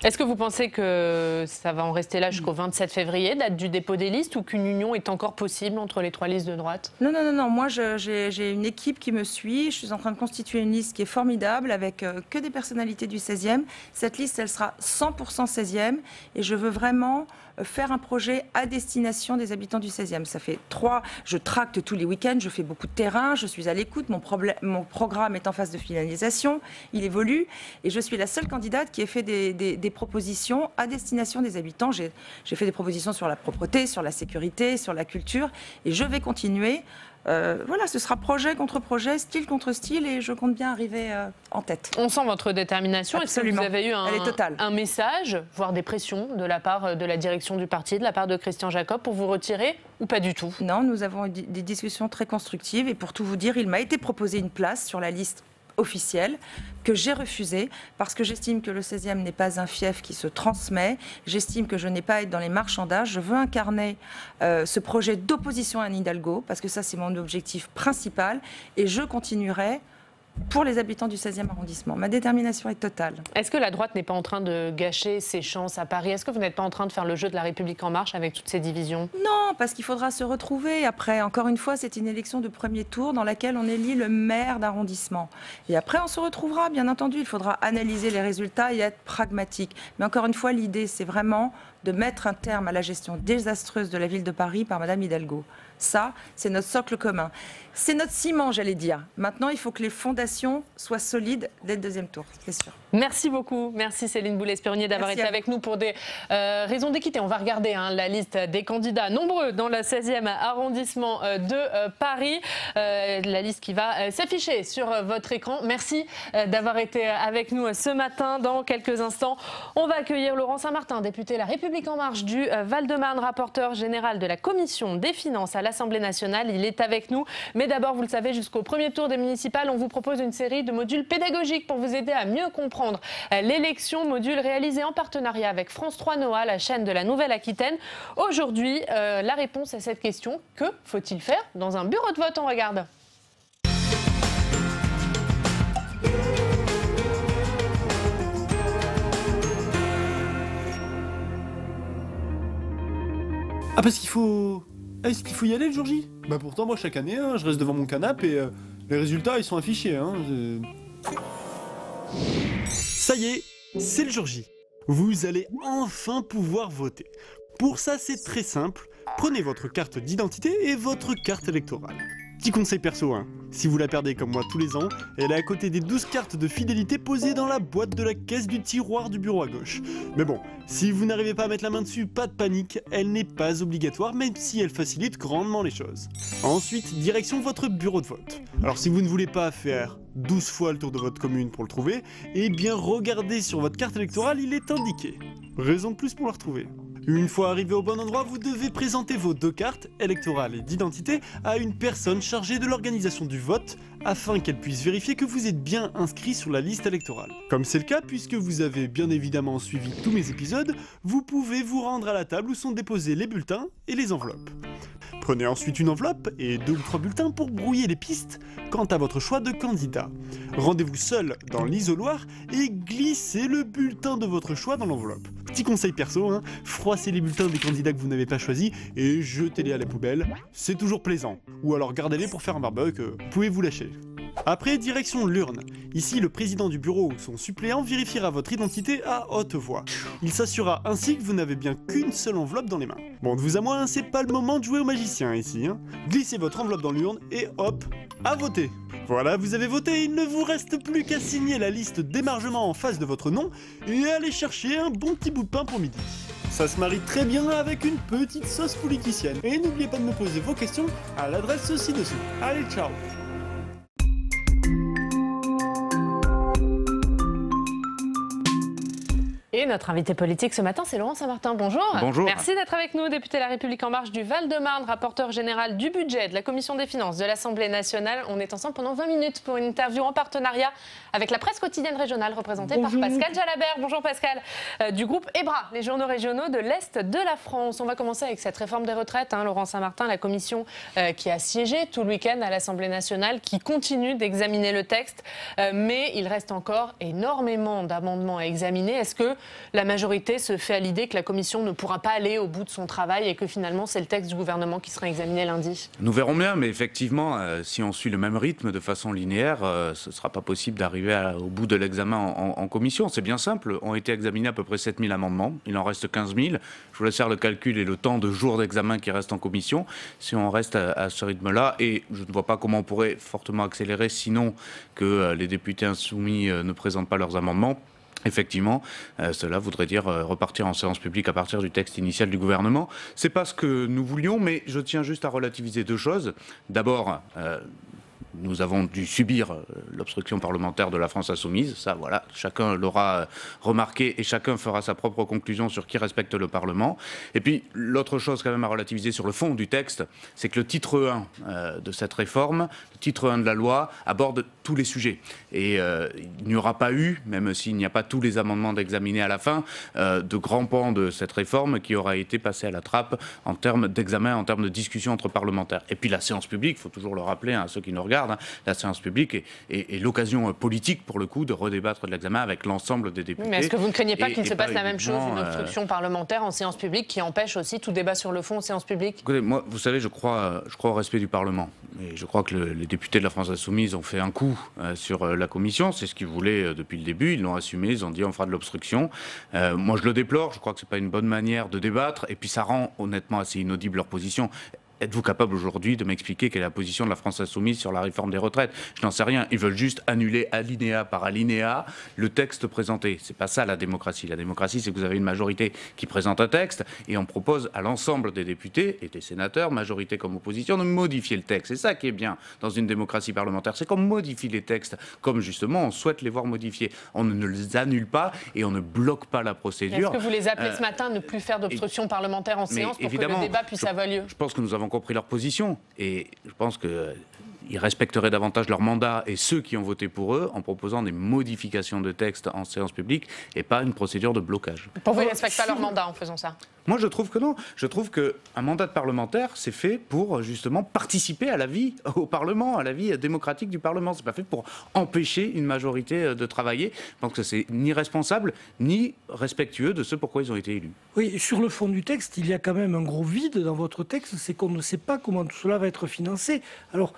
[SPEAKER 1] Est-ce que vous pensez que ça va en rester là jusqu'au 27 février, date du dépôt des listes, ou qu'une union est encore possible entre les 3 listes de droite?
[SPEAKER 2] Non, non, non, non. Moi, j'ai une équipe qui me suit. Je suis en train de constituer une liste qui est formidable avec que des personnalités du 16e. Cette liste, elle sera 100% 16e et je veux vraiment faire un projet à destination des habitants du 16e. Ça fait 3, je tracte tous les week-ends, je fais beaucoup de terrain, je suis à l'écoute, mon programme est en phase de finalisation, il évolue et je suis la seule candidate qui ait fait des propositions à destination des habitants. J'ai fait des propositions sur la propreté, sur la sécurité, sur la culture et je vais continuer. Voilà, ce sera projet contre projet, style contre style et je compte bien arriver en tête.
[SPEAKER 1] On sent votre détermination.
[SPEAKER 2] Absolument.
[SPEAKER 1] Est-ce que vous avez eu un message, voire des pressions de la part de la direction du parti, de la part de Christian Jacob pour vous retirer ou pas du tout?
[SPEAKER 2] Non, nous avons eu des discussions très constructives et pour tout vous dire, il m'a été proposé une place sur la liste officielle que j'ai refusée parce que j'estime que le 16e n'est pas un fief qui se transmet. J'estime que je n'ai pas à être dans les marchandages. Je veux incarner ce projet d'opposition à Anne Hidalgo parce que ça, c'est mon objectif principal et je continuerai pour les habitants du 16e arrondissement. Ma détermination est totale.
[SPEAKER 1] Est-ce que la droite n'est pas en train de gâcher ses chances à Paris? Est-ce que vous n'êtes pas en train de faire le jeu de la République en marche avec toutes ces divisions?
[SPEAKER 2] Non, parce qu'il faudra se retrouver après. Encore une fois, c'est une élection de premier tour dans laquelle on élit le maire d'arrondissement. Et après, on se retrouvera, bien entendu. Il faudra analyser les résultats et être pragmatique. Mais encore une fois, l'idée, c'est vraiment de mettre un terme à la gestion désastreuse de la ville de Paris par Madame Hidalgo. Ça, c'est notre socle commun. C'est notre ciment, j'allais dire. Maintenant, il faut que les fondations soient solides dès le deuxième tour, c'est sûr.
[SPEAKER 1] Merci beaucoup. Merci Céline Boulay-Espéronnier d'avoir été avec nous pour des raisons d'équité. On va regarder la liste des candidats nombreux dans le 16e arrondissement de Paris. La liste qui va s'afficher sur votre écran. Merci d'avoir été avec nous ce matin. Dans quelques instants, on va accueillir Laurent Saint-Martin, député La République En Marche du Val-de-Marne, rapporteur général de la Commission des finances à l'Assemblée nationale. Il est avec nous. Mais d'abord, vous le savez, jusqu'au premier tour des municipales, on vous propose une série de modules pédagogiques pour vous aider à mieux comprendre l'élection, module réalisé en partenariat avec France 3 Noa, la chaîne de la Nouvelle-Aquitaine. Aujourd'hui, la réponse à cette question, que faut-il faire dans un bureau de vote? On regarde.
[SPEAKER 6] Ah, parce qu'il faut... Est-ce qu'il faut y aller le jour J? Bah pourtant, moi, chaque année, je reste devant mon canapé et les résultats, ils sont affichés. Ça y est, c'est le jour J. Vous allez enfin pouvoir voter. Pour ça, c'est très simple. Prenez votre carte d'identité et votre carte électorale. Petit conseil perso, si vous la perdez comme moi tous les ans, elle est à côté des 12 cartes de fidélité posées dans la boîte de la caisse du tiroir du bureau à gauche. Mais bon, si vous n'arrivez pas à mettre la main dessus, pas de panique, elle n'est pas obligatoire, même si elle facilite grandement les choses. Ensuite, direction votre bureau de vote. Alors si vous ne voulez pas faire 12 fois le tour de votre commune pour le trouver, et bien regardez sur votre carte électorale, il est indiqué. Raison de plus pour le retrouver. Une fois arrivé au bon endroit, vous devez présenter vos 2 cartes, électorale et d'identité, à une personne chargée de l'organisation du vote, afin qu'elle puisse vérifier que vous êtes bien inscrit sur la liste électorale. Comme c'est le cas, puisque vous avez bien évidemment suivi tous mes épisodes, vous pouvez vous rendre à la table où sont déposés les bulletins et les enveloppes. Prenez ensuite une enveloppe et 2 ou 3 bulletins pour brouiller les pistes quant à votre choix de candidat. Rendez-vous seul dans l'isoloir et glissez le bulletin de votre choix dans l'enveloppe. Petit conseil perso, froissez les bulletins des candidats que vous n'avez pas choisis et jetez-les à la poubelle. C'est toujours plaisant. Ou alors gardez-les pour faire un barbecue, vous pouvez vous lâcher. Après, direction l'urne. Ici, le président du bureau ou son suppléant vérifiera votre identité à haute voix. Il s'assurera ainsi que vous n'avez bien qu'une seule enveloppe dans les mains. Bon, de vous à moi, c'est pas le moment de jouer au magicien ici. Glissez votre enveloppe dans l'urne et hop, à voter. Voilà, vous avez voté, il ne vous reste plus qu'à signer la liste d'émargement en face de votre nom et aller chercher un bon petit bout de pain pour midi. Ça se marie très bien avec une petite sauce politicienne. Et n'oubliez pas de me poser vos questions à l'adresse ci-dessous. Allez, ciao!
[SPEAKER 1] Et notre invité politique ce matin, c'est Laurent Saint-Martin. Bonjour.
[SPEAKER 7] Bonjour.
[SPEAKER 1] Merci d'être avec nous, député La République En Marche du Val-de-Marne, rapporteur général du budget de la Commission des finances de l'Assemblée nationale. On est ensemble pendant 20 minutes pour une interview en partenariat avec la presse quotidienne régionale représentée par Pascal Jalabert. Bonjour Pascal, du groupe EBRA, les journaux régionaux de l'Est de la France. On va commencer avec cette réforme des retraites. Laurent Saint-Martin, la commission qui a siégé tout le week-end à l'Assemblée nationale, qui continue d'examiner le texte. Mais il reste encore énormément d'amendements à examiner. Est-ce que la majorité se fait à l'idée que la Commission ne pourra pas aller au bout de son travail et que finalement c'est le texte du gouvernement qui sera examiné lundi?
[SPEAKER 7] Nous verrons bien, mais effectivement, si on suit le même rythme de façon linéaire, ce ne sera pas possible d'arriver au bout de l'examen en commission. C'est bien simple, ont été examinés à peu près 7000 amendements, il en reste 15 000. Je vous laisse faire le calcul et le temps de jours d'examen qui reste en commission. Si on reste à ce rythme-là, et je ne vois pas comment on pourrait fortement accélérer sinon que les députés insoumis ne présentent pas leurs amendements. Effectivement, cela voudrait dire repartir en séance publique à partir du texte initial du gouvernement. C'est pas ce que nous voulions, mais je tiens juste à relativiser 2 choses. D'abord, nous avons dû subir l'obstruction parlementaire de la France insoumise. Ça, voilà, chacun l'aura remarqué et chacun fera sa propre conclusion sur qui respecte le Parlement. Et puis, l'autre chose quand même à relativiser sur le fond du texte, c'est que le titre 1 de cette réforme, le titre 1 de la loi, aborde tous les sujets. Et il n'y aura pas eu, même s'il n'y a pas tous les amendements d'examiner à la fin, de grands pans de cette réforme qui aura été passé à la trappe en termes d'examen, en termes de discussion entre parlementaires. Et puis la séance publique, il faut toujours le rappeler à ceux qui nous regardent, la séance publique est l'occasion politique, pour le coup, de redébattre de l'examen avec l'ensemble des députés.
[SPEAKER 1] Mais est-ce que vous ne craignez pas qu'il se passe la même chose, une obstruction parlementaire en séance publique qui empêche aussi tout débat sur le fond en séance publique?
[SPEAKER 7] Écoutez, moi, vous savez, je crois au respect du Parlement. Et je crois que les députés de la France insoumise ont fait un coup sur la commission. C'est ce qu'ils voulaient depuis le début. Ils l'ont assumé. Ils ont dit on fera de l'obstruction. Moi, je le déplore. Je crois que ce n'est pas une bonne manière de débattre. Et puis, ça rend honnêtement assez inaudible leur position. Êtes-vous capable aujourd'hui de m'expliquer quelle est la position de la France insoumise sur la réforme des retraites? Je n'en sais rien. Ils veulent juste annuler alinéa par alinéa le texte présenté. C'est pas ça la démocratie. La démocratie, c'est que vous avez une majorité qui présente un texte et on propose à l'ensemble des députés et des sénateurs, majorité comme opposition, de modifier le texte. C'est ça qui est bien dans une démocratie parlementaire. C'est qu'on modifie les textes comme justement on souhaite les voir modifiés. On ne les annule pas et on ne bloque pas la procédure.
[SPEAKER 1] Est-ce que vous les appelez ce matin à ne plus faire d'obstruction parlementaire en séance pour que le débat puisse avoir lieu?
[SPEAKER 7] Je pense que nous avons compris leur position et je pense qu'ils respecteraient davantage leur mandat et ceux qui ont voté pour eux en proposant des modifications de texte en séance publique et pas une procédure de blocage.
[SPEAKER 1] Pour vous, ils ne respectent pas leur mandat en faisant ça?
[SPEAKER 7] Moi, je trouve que non. Je trouve qu'un mandat de parlementaire, c'est fait pour justement participer à la vie au Parlement, à la vie démocratique du Parlement. C'est pas fait pour empêcher une majorité de travailler. Je pense que c'est ni responsable, ni respectueux de ce pourquoi ils ont été élus.
[SPEAKER 8] Oui, sur le fond du texte, il y a quand même un gros vide dans votre texte, c'est qu'on ne sait pas comment tout cela va être financé. Alors,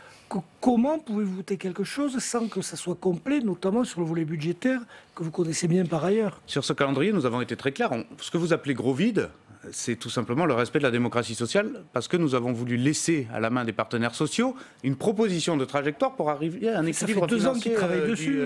[SPEAKER 8] comment pouvez-vous voter quelque chose sans que ça soit complet, notamment sur le volet budgétaire que vous connaissez bien par ailleurs?
[SPEAKER 7] Sur ce calendrier, nous avons été très clairs. Ce que vous appelez gros vide, c'est tout simplement le respect de la démocratie sociale, parce que nous avons voulu laisser à la main des partenaires sociaux une proposition de trajectoire pour arriver à un équilibre financier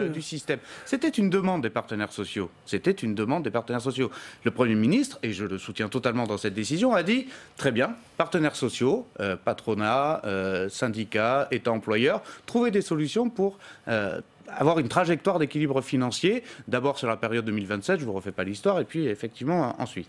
[SPEAKER 7] du système. C'était une demande des partenaires sociaux. C'était une demande des partenaires sociaux. Le Premier ministre, et je le soutiens totalement dans cette décision, a dit très bien, partenaires sociaux, patronat, syndicats, État employeur, trouvez des solutions pour avoir une trajectoire d'équilibre financier, d'abord sur la période 2027, je ne vous refais pas l'histoire, et puis effectivement ensuite.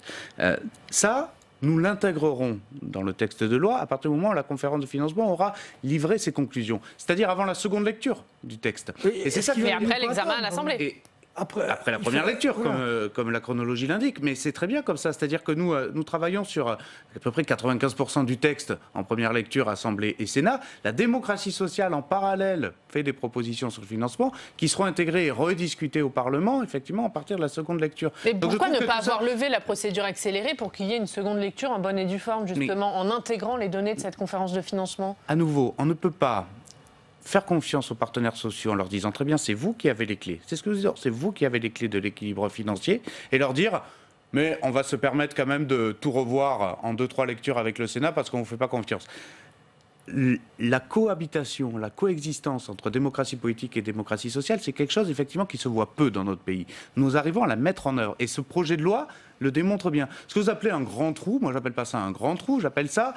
[SPEAKER 7] Ça, nous l'intégrerons dans le texte de loi à partir du moment où la conférence de financement aura livré ses conclusions, c'est-à-dire avant la seconde lecture du texte.
[SPEAKER 8] Et c'est ça.
[SPEAKER 1] Mais après l'examen à l'Assemblée.
[SPEAKER 7] Après la première lecture, voilà. comme la chronologie l'indique, mais c'est très bien comme ça. C'est-à-dire que nous travaillons sur à peu près 95% du texte en première lecture, Assemblée et Sénat. La démocratie sociale, en parallèle, fait des propositions sur le financement qui seront intégrées et rediscutées au Parlement, effectivement, à partir de la seconde lecture.
[SPEAKER 1] Mais pourquoi ne pas avoir levé la procédure accélérée pour qu'il y ait une seconde lecture en bonne et due forme, justement, en intégrant les données de cette conférence de financement?
[SPEAKER 7] À nouveau, on ne peut pas faire confiance aux partenaires sociaux en leur disant très bien, c'est vous qui avez les clés. C'est ce que je veux dire, c'est vous qui avez les clés de l'équilibre financier, et leur dire, mais on va se permettre quand même de tout revoir en 2-3 lectures avec le Sénat parce qu'on ne vous fait pas confiance. La cohabitation, la coexistence entre démocratie politique et démocratie sociale, c'est quelque chose effectivement qui se voit peu dans notre pays. Nous arrivons à la mettre en œuvre, et ce projet de loi le démontre bien. Ce que vous appelez un grand trou, moi j'appelle pas ça un grand trou, j'appelle ça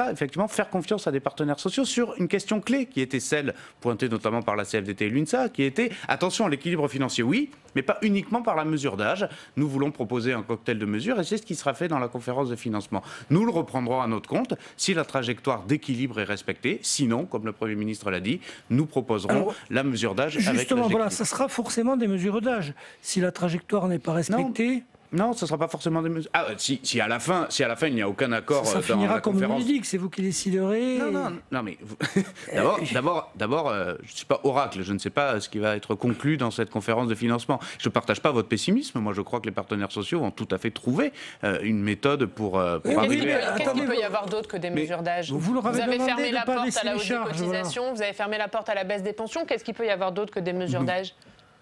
[SPEAKER 7] effectivement faire confiance à des partenaires sociaux sur une question clé qui était celle pointée notamment par la CFDT et l'UNSA, qui était attention à l'équilibre financier, oui, mais pas uniquement par la mesure d'âge. Nous voulons proposer un cocktail de mesures et c'est ce qui sera fait dans la conférence de financement. Nous le reprendrons à notre compte si la trajectoire d'équilibre est respectée. Sinon, comme le Premier ministre l'a dit, nous proposerons la mesure d'âge avec
[SPEAKER 8] justement, voilà, ça sera forcément des mesures d'âge. Si la trajectoire n'est pas respectée...
[SPEAKER 7] Non, ce ne sera pas forcément des mesures. Ah, si à la fin, il n'y a aucun accord
[SPEAKER 8] ça
[SPEAKER 7] dans
[SPEAKER 8] finira
[SPEAKER 7] la
[SPEAKER 8] comme
[SPEAKER 7] conférence.
[SPEAKER 8] vous le dites, c'est vous qui déciderez.
[SPEAKER 7] Non, mais d'abord, je ne suis pas oracle, je ne sais pas ce qui va être conclu dans cette conférence de financement. Je ne partage pas votre pessimisme. Moi, je crois que les partenaires sociaux ont tout à fait trouvé une méthode pour arriver.
[SPEAKER 1] Qu'est-ce qu'il peut y avoir d'autre que des mesures d'âge?
[SPEAKER 8] Vous
[SPEAKER 1] avez fermé la porte à la hausse des cotisations, vous avez fermé la porte à la baisse des pensions. Qu'est-ce qu'il peut y avoir d'autre que des mesures d'âge?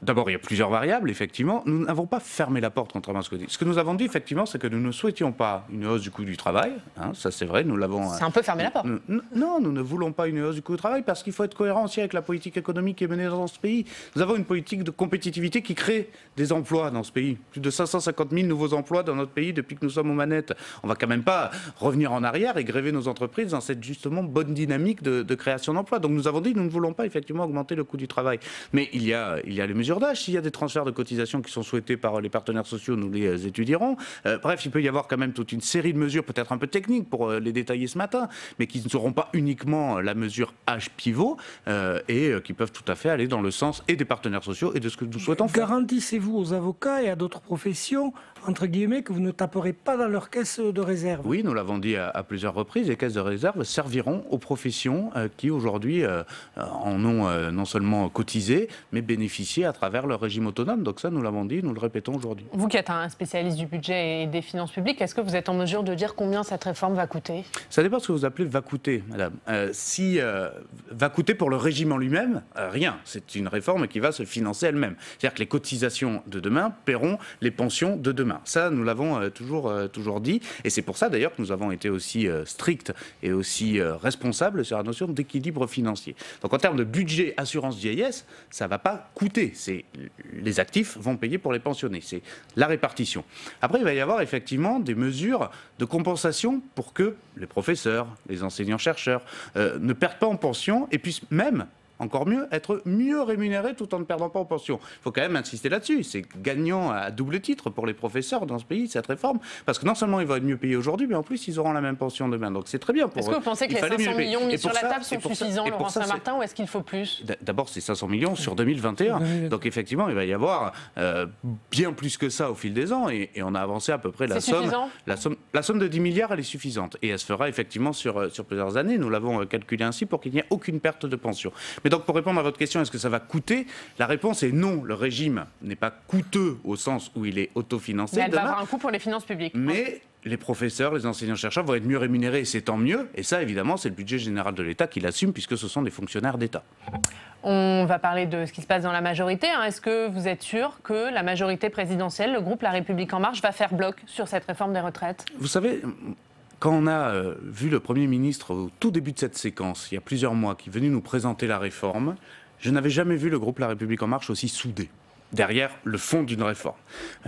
[SPEAKER 7] D'abord, il y a plusieurs variables, effectivement. Nous n'avons pas fermé la porte, contrairement à ce que vous dites. Ce que nous avons dit, effectivement, c'est que nous ne souhaitions pas une hausse du coût du travail. Hein, ça, c'est vrai, nous l'avons...
[SPEAKER 1] C'est un peu fermé la porte.
[SPEAKER 7] Non, nous ne voulons pas une hausse du coût du travail parce qu'il faut être cohérent aussi avec la politique économique qui est menée dans ce pays. Nous avons une politique de compétitivité qui crée des emplois dans ce pays. Plus de 550 000 nouveaux emplois dans notre pays depuis que nous sommes aux manettes. On ne va quand même pas revenir en arrière et gréver nos entreprises dans cette, justement, bonne dynamique de création d'emplois. Donc nous avons dit que nous ne voulons pas, effectivement, augmenter le coût du travail. Mais il y a les mesures d'âge. S'il y a des transferts de cotisations qui sont souhaités par les partenaires sociaux, nous les étudierons. Bref, il peut y avoir quand même toute une série de mesures, peut-être un peu techniques pour les détailler ce matin, mais qui ne seront pas uniquement la mesure âge pivot et qui peuvent tout à fait aller dans le sens et des partenaires sociaux et de ce que nous souhaitons faire.
[SPEAKER 8] Garantissez-vous aux avocats et à d'autres professions, entre guillemets, que vous ne taperez pas dans leur caisse de réserve?
[SPEAKER 7] Oui, nous l'avons dit à plusieurs reprises, les caisses de réserve serviront aux professions qui aujourd'hui en ont non seulement cotisé, mais bénéficié à travers leur régime autonome. Donc ça, nous l'avons dit, nous le répétons aujourd'hui.
[SPEAKER 1] Vous qui êtes un spécialiste du budget et des finances publiques, est-ce que vous êtes en mesure de dire combien cette réforme va coûter?
[SPEAKER 7] Ça dépend de ce que vous appelez va coûter, madame. Va coûter pour le régime en lui-même, rien. C'est une réforme qui va se financer elle-même. C'est-à-dire que les cotisations de demain paieront les pensions de demain. Ça, nous l'avons toujours dit. Et c'est pour ça, d'ailleurs, que nous avons été aussi stricts et aussi responsables sur la notion d'équilibre financier. Donc en termes de budget assurance vieillesse, ça ne va pas coûter. Les actifs vont payer pour les pensionnés. C'est la répartition. Après, il va y avoir effectivement des mesures de compensation pour que les professeurs, les enseignants-chercheurs ne perdent pas en pension et puissent même, encore mieux, être mieux rémunérés tout en ne perdant pas en pension. Il faut quand même insister là-dessus. C'est gagnant à double titre pour les professeurs dans ce pays, cette réforme, parce que non seulement ils vont être mieux payés aujourd'hui, mais en plus ils auront la même pension demain. Donc c'est très bien pour eux.
[SPEAKER 1] Est-ce que vous pensez que les 500 millions mis sur la table sont suffisants, Laurent Saint-Martin, ou est-ce qu'il faut plus?
[SPEAKER 7] D'abord, c'est 500 millions sur 2021. Donc effectivement, il va y avoir bien plus que ça au fil des ans, et on a avancé à peu près la somme. La somme de 10 milliards, elle est suffisante. Et elle se fera effectivement sur plusieurs années. Nous l'avons calculé ainsi pour qu'il n'y ait aucune perte de pension. Mais donc, pour répondre à votre question, est-ce que ça va coûter? La réponse est non. Le régime n'est pas coûteux au sens où il est autofinancé.
[SPEAKER 1] Mais elle va avoir un coût pour les finances publiques.
[SPEAKER 7] Mais les professeurs, les enseignants-chercheurs vont être mieux rémunérés, et c'est tant mieux. Et ça, évidemment, c'est le budget général de l'État qui l'assume, puisque ce sont des fonctionnaires d'État.
[SPEAKER 1] On va parler de ce qui se passe dans la majorité. Est-ce que vous êtes sûr que la majorité présidentielle, le groupe La République En Marche, va faire bloc sur cette réforme des retraites?
[SPEAKER 7] Vous savez, quand on a vu le Premier ministre au tout début de cette séquence, il y a plusieurs mois, qui est venu nous présenter la réforme, je n'avais jamais vu le groupe La République En Marche aussi soudé derrière le fond d'une réforme.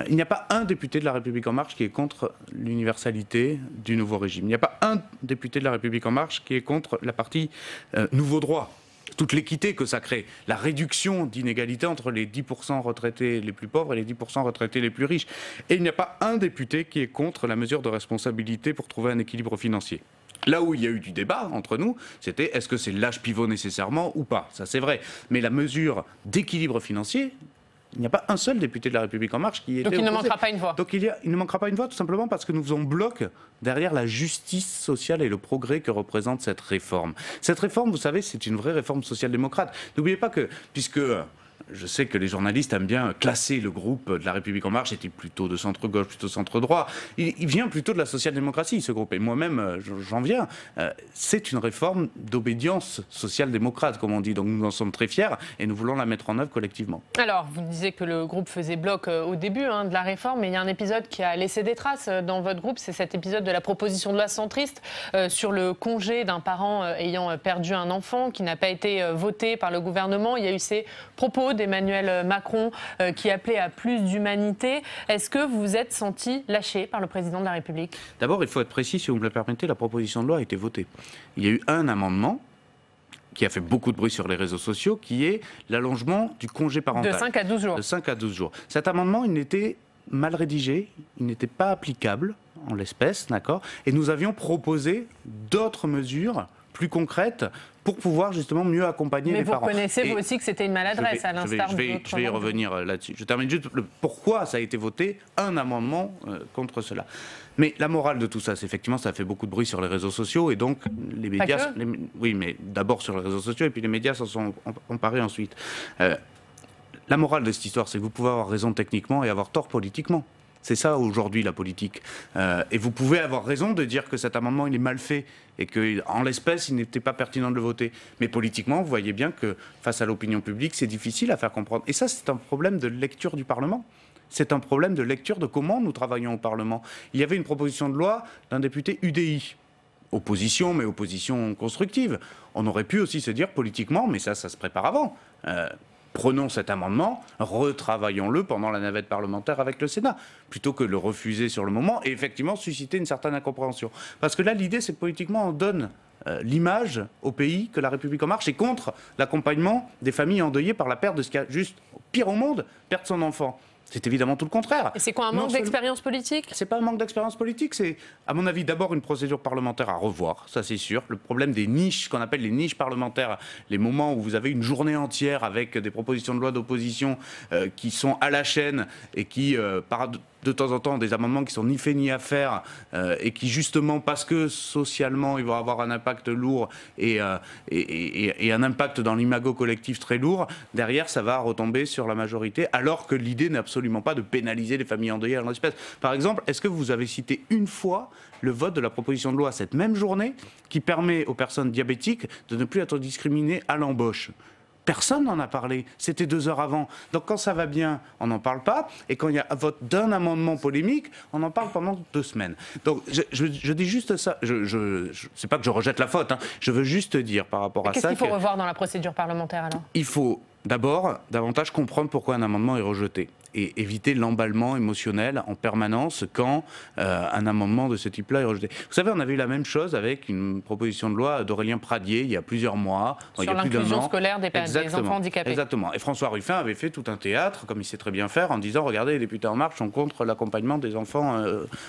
[SPEAKER 7] Il n'y a pas un député de La République En Marche qui est contre l'universalité du nouveau régime. Il n'y a pas un député de La République En Marche qui est contre la partie nouveau droit. toute l'équité que ça crée, la réduction d'inégalités entre les 10% retraités les plus pauvres et les 10% retraités les plus riches. Et il n'y a pas un député qui est contre la mesure de responsabilité pour trouver un équilibre financier. Là où il y a eu du débat entre nous, c'était est-ce que c'est l'âge pivot nécessairement ou pas? Ça c'est vrai. Mais la mesure d'équilibre financier, il n'y a pas un seul député de la République En Marche qui était opposé.
[SPEAKER 1] Donc il ne manquera pas une voix.
[SPEAKER 7] Donc il ne manquera pas une voix tout simplement parce que nous faisons bloc derrière la justice sociale et le progrès que représente cette réforme. Cette réforme, vous savez, c'est une vraie réforme social-démocrate. N'oubliez pas que, puisque je sais que les journalistes aiment bien classer le groupe de La République En Marche, était plutôt de centre-gauche, plutôt centre-droit. Il vient plutôt de la social-démocratie, ce groupe. Et moi-même, j'en viens. C'est une réforme d'obédience social-démocrate, comme on dit. Donc nous en sommes très fiers et nous voulons la mettre en œuvre collectivement.
[SPEAKER 1] Alors, vous disiez que le groupe faisait bloc au début de la réforme, mais il y a un épisode qui a laissé des traces dans votre groupe. C'est cet épisode de la proposition de loi centriste sur le congé d'un parent ayant perdu un enfant qui n'a pas été voté par le gouvernement. Il y a eu ces propos d'Emmanuel Macron qui appelait à plus d'humanité. Est-ce que vous vous êtes senti lâché par le président de la République?
[SPEAKER 7] D'abord, il faut être précis, si vous me le permettez, la proposition de loi a été votée. Il y a eu un amendement qui a fait beaucoup de bruit sur les réseaux sociaux, qui est l'allongement du congé parental.
[SPEAKER 1] De 5 à 12 jours.
[SPEAKER 7] De 5 à 12 jours. Cet amendement, il était mal rédigé, il n'était pas applicable en l'espèce, d'accord? Et nous avions proposé d'autres mesures plus concrètes pour pouvoir justement mieux accompagner les parents.
[SPEAKER 1] Mais vous reconnaissez vous aussi que c'était une maladresse, à l'instar de d'autres.
[SPEAKER 7] Je vais y revenir là-dessus. Je termine juste pourquoi ça a été voté, un amendement contre cela. Mais la morale de tout ça, c'est effectivement, ça a fait beaucoup de bruit sur les réseaux sociaux et donc les médias... Oui, mais d'abord sur les réseaux sociaux et puis les médias s'en sont emparés ensuite. La morale de cette histoire, c'est que vous pouvez avoir raison techniquement et avoir tort politiquement. C'est ça aujourd'hui la politique. Et vous pouvez avoir raison de dire que cet amendement il est mal fait et qu'en l'espèce il n'était pas pertinent de le voter. Mais politiquement, vous voyez bien que face à l'opinion publique, c'est difficile à faire comprendre. Et ça, c'est un problème de lecture du Parlement. C'est un problème de lecture de comment nous travaillons au Parlement. Il y avait une proposition de loi d'un député UDI. Opposition, mais opposition constructive. On aurait pu aussi se dire politiquement, mais ça se prépare avant. Prenons cet amendement, retravaillons-le pendant la navette parlementaire avec le Sénat, plutôt que de le refuser sur le moment et effectivement susciter une certaine incompréhension. Parce que là, l'idée, c'est que politiquement, on donne l'image au pays que La République En Marche est contre l'accompagnement des familles endeuillées par la perte de ce qu'il y a juste pire au monde, perdre son enfant. C'est évidemment tout le contraire.
[SPEAKER 1] Et c'est quoi, un manque d'expérience politique?
[SPEAKER 7] C'est pas un manque d'expérience politique, c'est, à mon avis, d'abord une procédure parlementaire à revoir, ça c'est sûr. Le problème des niches, qu'on appelle les niches parlementaires, les moments où vous avez une journée entière avec des propositions de loi d'opposition qui sont à la chaîne et qui, de temps en temps, des amendements qui sont ni faits ni à faire et qui, justement, parce que socialement, ils vont avoir un impact lourd et un impact dans l'imago collectif très lourd, derrière, ça va retomber sur la majorité, alors que l'idée n'est absolument pas de pénaliser les familles endeuillées en l'espèce. Par exemple, est-ce que vous avez cité une fois le vote de la proposition de loi cette même journée qui permet aux personnes diabétiques de ne plus être discriminées à l'embauche? Personne n'en a parlé, c'était 2 heures avant. Donc quand ça va bien, on n'en parle pas. Et quand il y a un vote d'un amendement polémique, on en parle pendant 2 semaines. Donc je dis juste ça. C'est pas que je rejette la faute, hein. Je veux juste dire par rapport à ça...
[SPEAKER 1] Qu'est-ce qu'il faut revoir dans la procédure parlementaire alors?
[SPEAKER 7] Il faut d'abord davantage comprendre pourquoi un amendement est rejeté et éviter l'emballement émotionnel en permanence quand un amendement de ce type-là est rejeté. Vous savez, on avait eu la même chose avec une proposition de loi d'Aurélien Pradier il y a plusieurs mois.
[SPEAKER 1] Sur l'inclusion scolaire des enfants handicapés.
[SPEAKER 7] Exactement. Et François Ruffin avait fait tout un théâtre, comme il sait très bien faire, en disant « Regardez, les députés En Marche sont contre l'accompagnement des enfants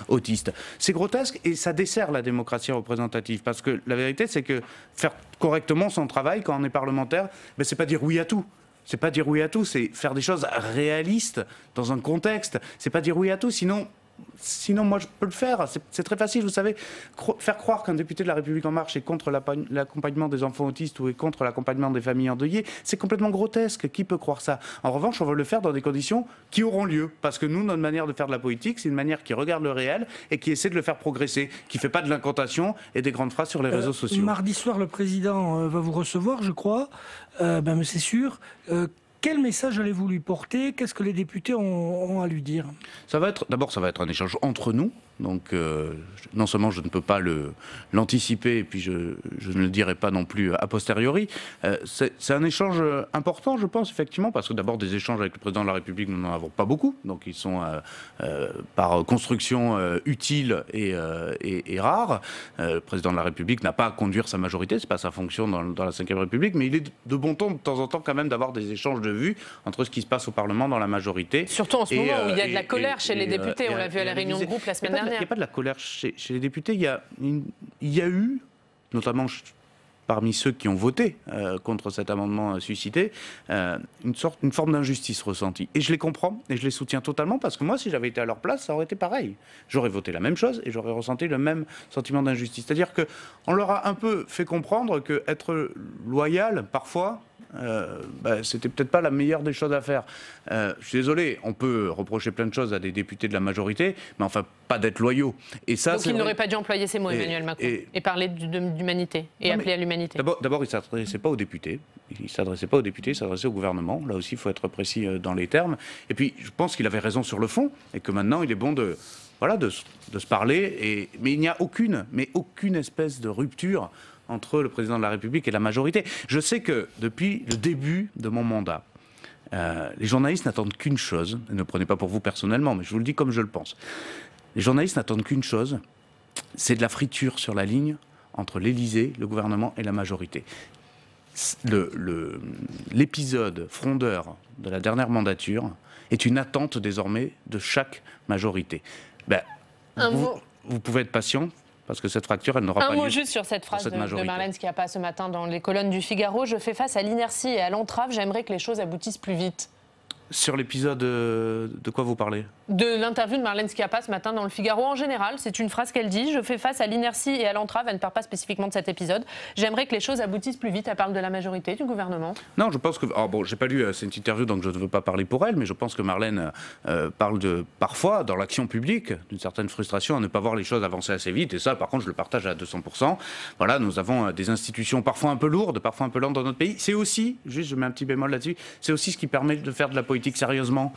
[SPEAKER 7] autistes ». C'est grotesque et ça dessert la démocratie représentative. Parce que la vérité, c'est que faire correctement son travail quand on est parlementaire, ben, c'est pas dire oui à tout. C'est pas dire oui à tout, c'est faire des choses réalistes dans un contexte. C'est pas dire oui à tout, sinon moi je peux le faire. C'est très facile, vous savez. Faire croire qu'un député de La République En Marche est contre l'accompagnement des enfants autistes ou est contre l'accompagnement des familles endeuillées, c'est complètement grotesque. Qui peut croire ça? En revanche, on veut le faire dans des conditions qui auront lieu. Parce que nous, notre manière de faire de la politique, c'est une manière qui regarde le réel et qui essaie de le faire progresser, qui fait pas de l'incantation et des grandes phrases sur les réseaux sociaux.
[SPEAKER 8] Mardi soir, le président va vous recevoir, je crois. Mais c'est sûr. Quel message allez-vous lui porter? Qu'est-ce que les députés ont à lui dire?
[SPEAKER 7] D'abord, ça va être un échange entre nous, Donc non seulement je ne peux pas l'anticiper, et puis je ne le dirai pas non plus a posteriori. C'est un échange important, je pense, effectivement, parce que d'abord des échanges avec le président de la République, nous n'en avons pas beaucoup, donc ils sont par construction utiles et rares. Le président de la République n'a pas à conduire sa majorité, c'est pas sa fonction dans la Ve République, mais il est de bon ton de temps en temps quand même d'avoir des échanges de vues entre ce qui se passe au Parlement dans la majorité.
[SPEAKER 1] Surtout en ce moment où il y a de la colère chez les députés, on l'a vu à la réunion de groupe la semaine dernière.
[SPEAKER 7] Il n'y a pas de la colère chez les députés, il y a eu, notamment parmi ceux qui ont voté contre cet amendement suscité, une forme d'injustice ressentie. Et je les comprends et je les soutiens totalement, parce que moi, si j'avais été à leur place, ça aurait été pareil. J'aurais voté la même chose et j'aurais ressenti le même sentiment d'injustice. C'est-à-dire qu'on leur a un peu fait comprendre qu'être loyal, parfois, c'était peut-être pas la meilleure des choses à faire. Je suis désolé, on peut reprocher plein de choses à des députés de la majorité, mais enfin pas d'être loyaux. Et ça,
[SPEAKER 1] donc il n'aurait pas dû employer ces mots, Emmanuel Macron, et parler d'humanité et appeler à l'humanité.
[SPEAKER 7] D'abord, il ne s'adressait pas aux députés. Il ne s'adressait pas aux députés, il s'adressait au gouvernement. Là aussi, il faut être précis dans les termes. Et puis, je pense qu'il avait raison sur le fond, et que maintenant, il est bon de se parler. Mais il n'y a aucune espèce de rupture entre le président de la République et la majorité. Je sais que depuis le début de mon mandat, les journalistes n'attendent qu'une chose, et ne prenez pas pour vous personnellement, mais je vous le dis comme je le pense. Les journalistes n'attendent qu'une chose, c'est de la friture sur la ligne entre l'Élysée, le gouvernement et la majorité. L'épisode frondeur de la dernière mandature est une attente désormais de chaque majorité. Vous pouvez être patient, parce que cette fracture, elle n'aura pas lieu.
[SPEAKER 1] Un mot juste sur cette phrase de Marlène Schiappa ce matin dans les colonnes du Figaro. Je fais face à l'inertie et à l'entrave, j'aimerais que les choses aboutissent plus vite.
[SPEAKER 7] Sur l'épisode, de quoi vous parlez?
[SPEAKER 1] De l'interview de Marlène Schiappa ce matin dans le Figaro. En général, c'est une phrase qu'elle dit. Je fais face à l'inertie et à l'entrave. Elle ne parle pas spécifiquement de cet épisode. J'aimerais que les choses aboutissent plus vite. Elle parle de la majorité du gouvernement.
[SPEAKER 7] Non, je pense que... j'ai pas lu cette interview, donc je ne veux pas parler pour elle, mais je pense que Marlène parle parfois, dans l'action publique, d'une certaine frustration à ne pas voir les choses avancer assez vite. Et ça, par contre, je le partage à 200%. Voilà, nous avons des institutions parfois un peu lourdes, parfois un peu lentes dans notre pays. C'est aussi, juste je mets un petit bémol là-dessus, c'est aussi ce qui permet de faire de la politique sérieusement.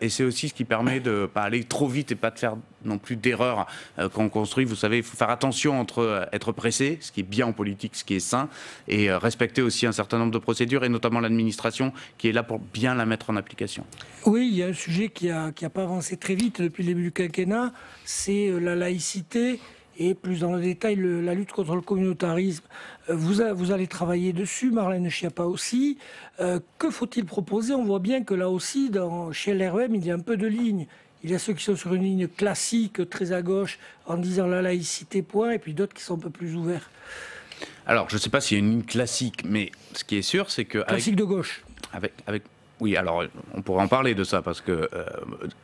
[SPEAKER 7] Et c'est aussi ce qui permet de ne pas aller trop vite et pas de faire non plus d'erreurs quand on construit. Vous savez, il faut faire attention entre être pressé, ce qui est bien en politique, ce qui est sain, et respecter aussi un certain nombre de procédures, et notamment l'administration qui est là pour bien la mettre en application.
[SPEAKER 8] Oui, il y a un sujet qui a pas avancé très vite depuis le début du quinquennat, c'est la laïcité. Et plus dans le détail, la lutte contre le communautarisme. Vous allez travailler dessus, Marlène Schiappa aussi. Que faut-il proposer? On voit bien que là aussi, chez LREM, il y a un peu de lignes. Il y a ceux qui sont sur une ligne classique, très à gauche, en disant la laïcité, point, et puis d'autres qui sont un peu plus ouverts.
[SPEAKER 7] Alors, je ne sais pas s'il y a une ligne classique, mais ce qui est sûr, c'est que...
[SPEAKER 8] Classique de gauche.
[SPEAKER 7] Oui, alors on pourrait en parler de ça, parce que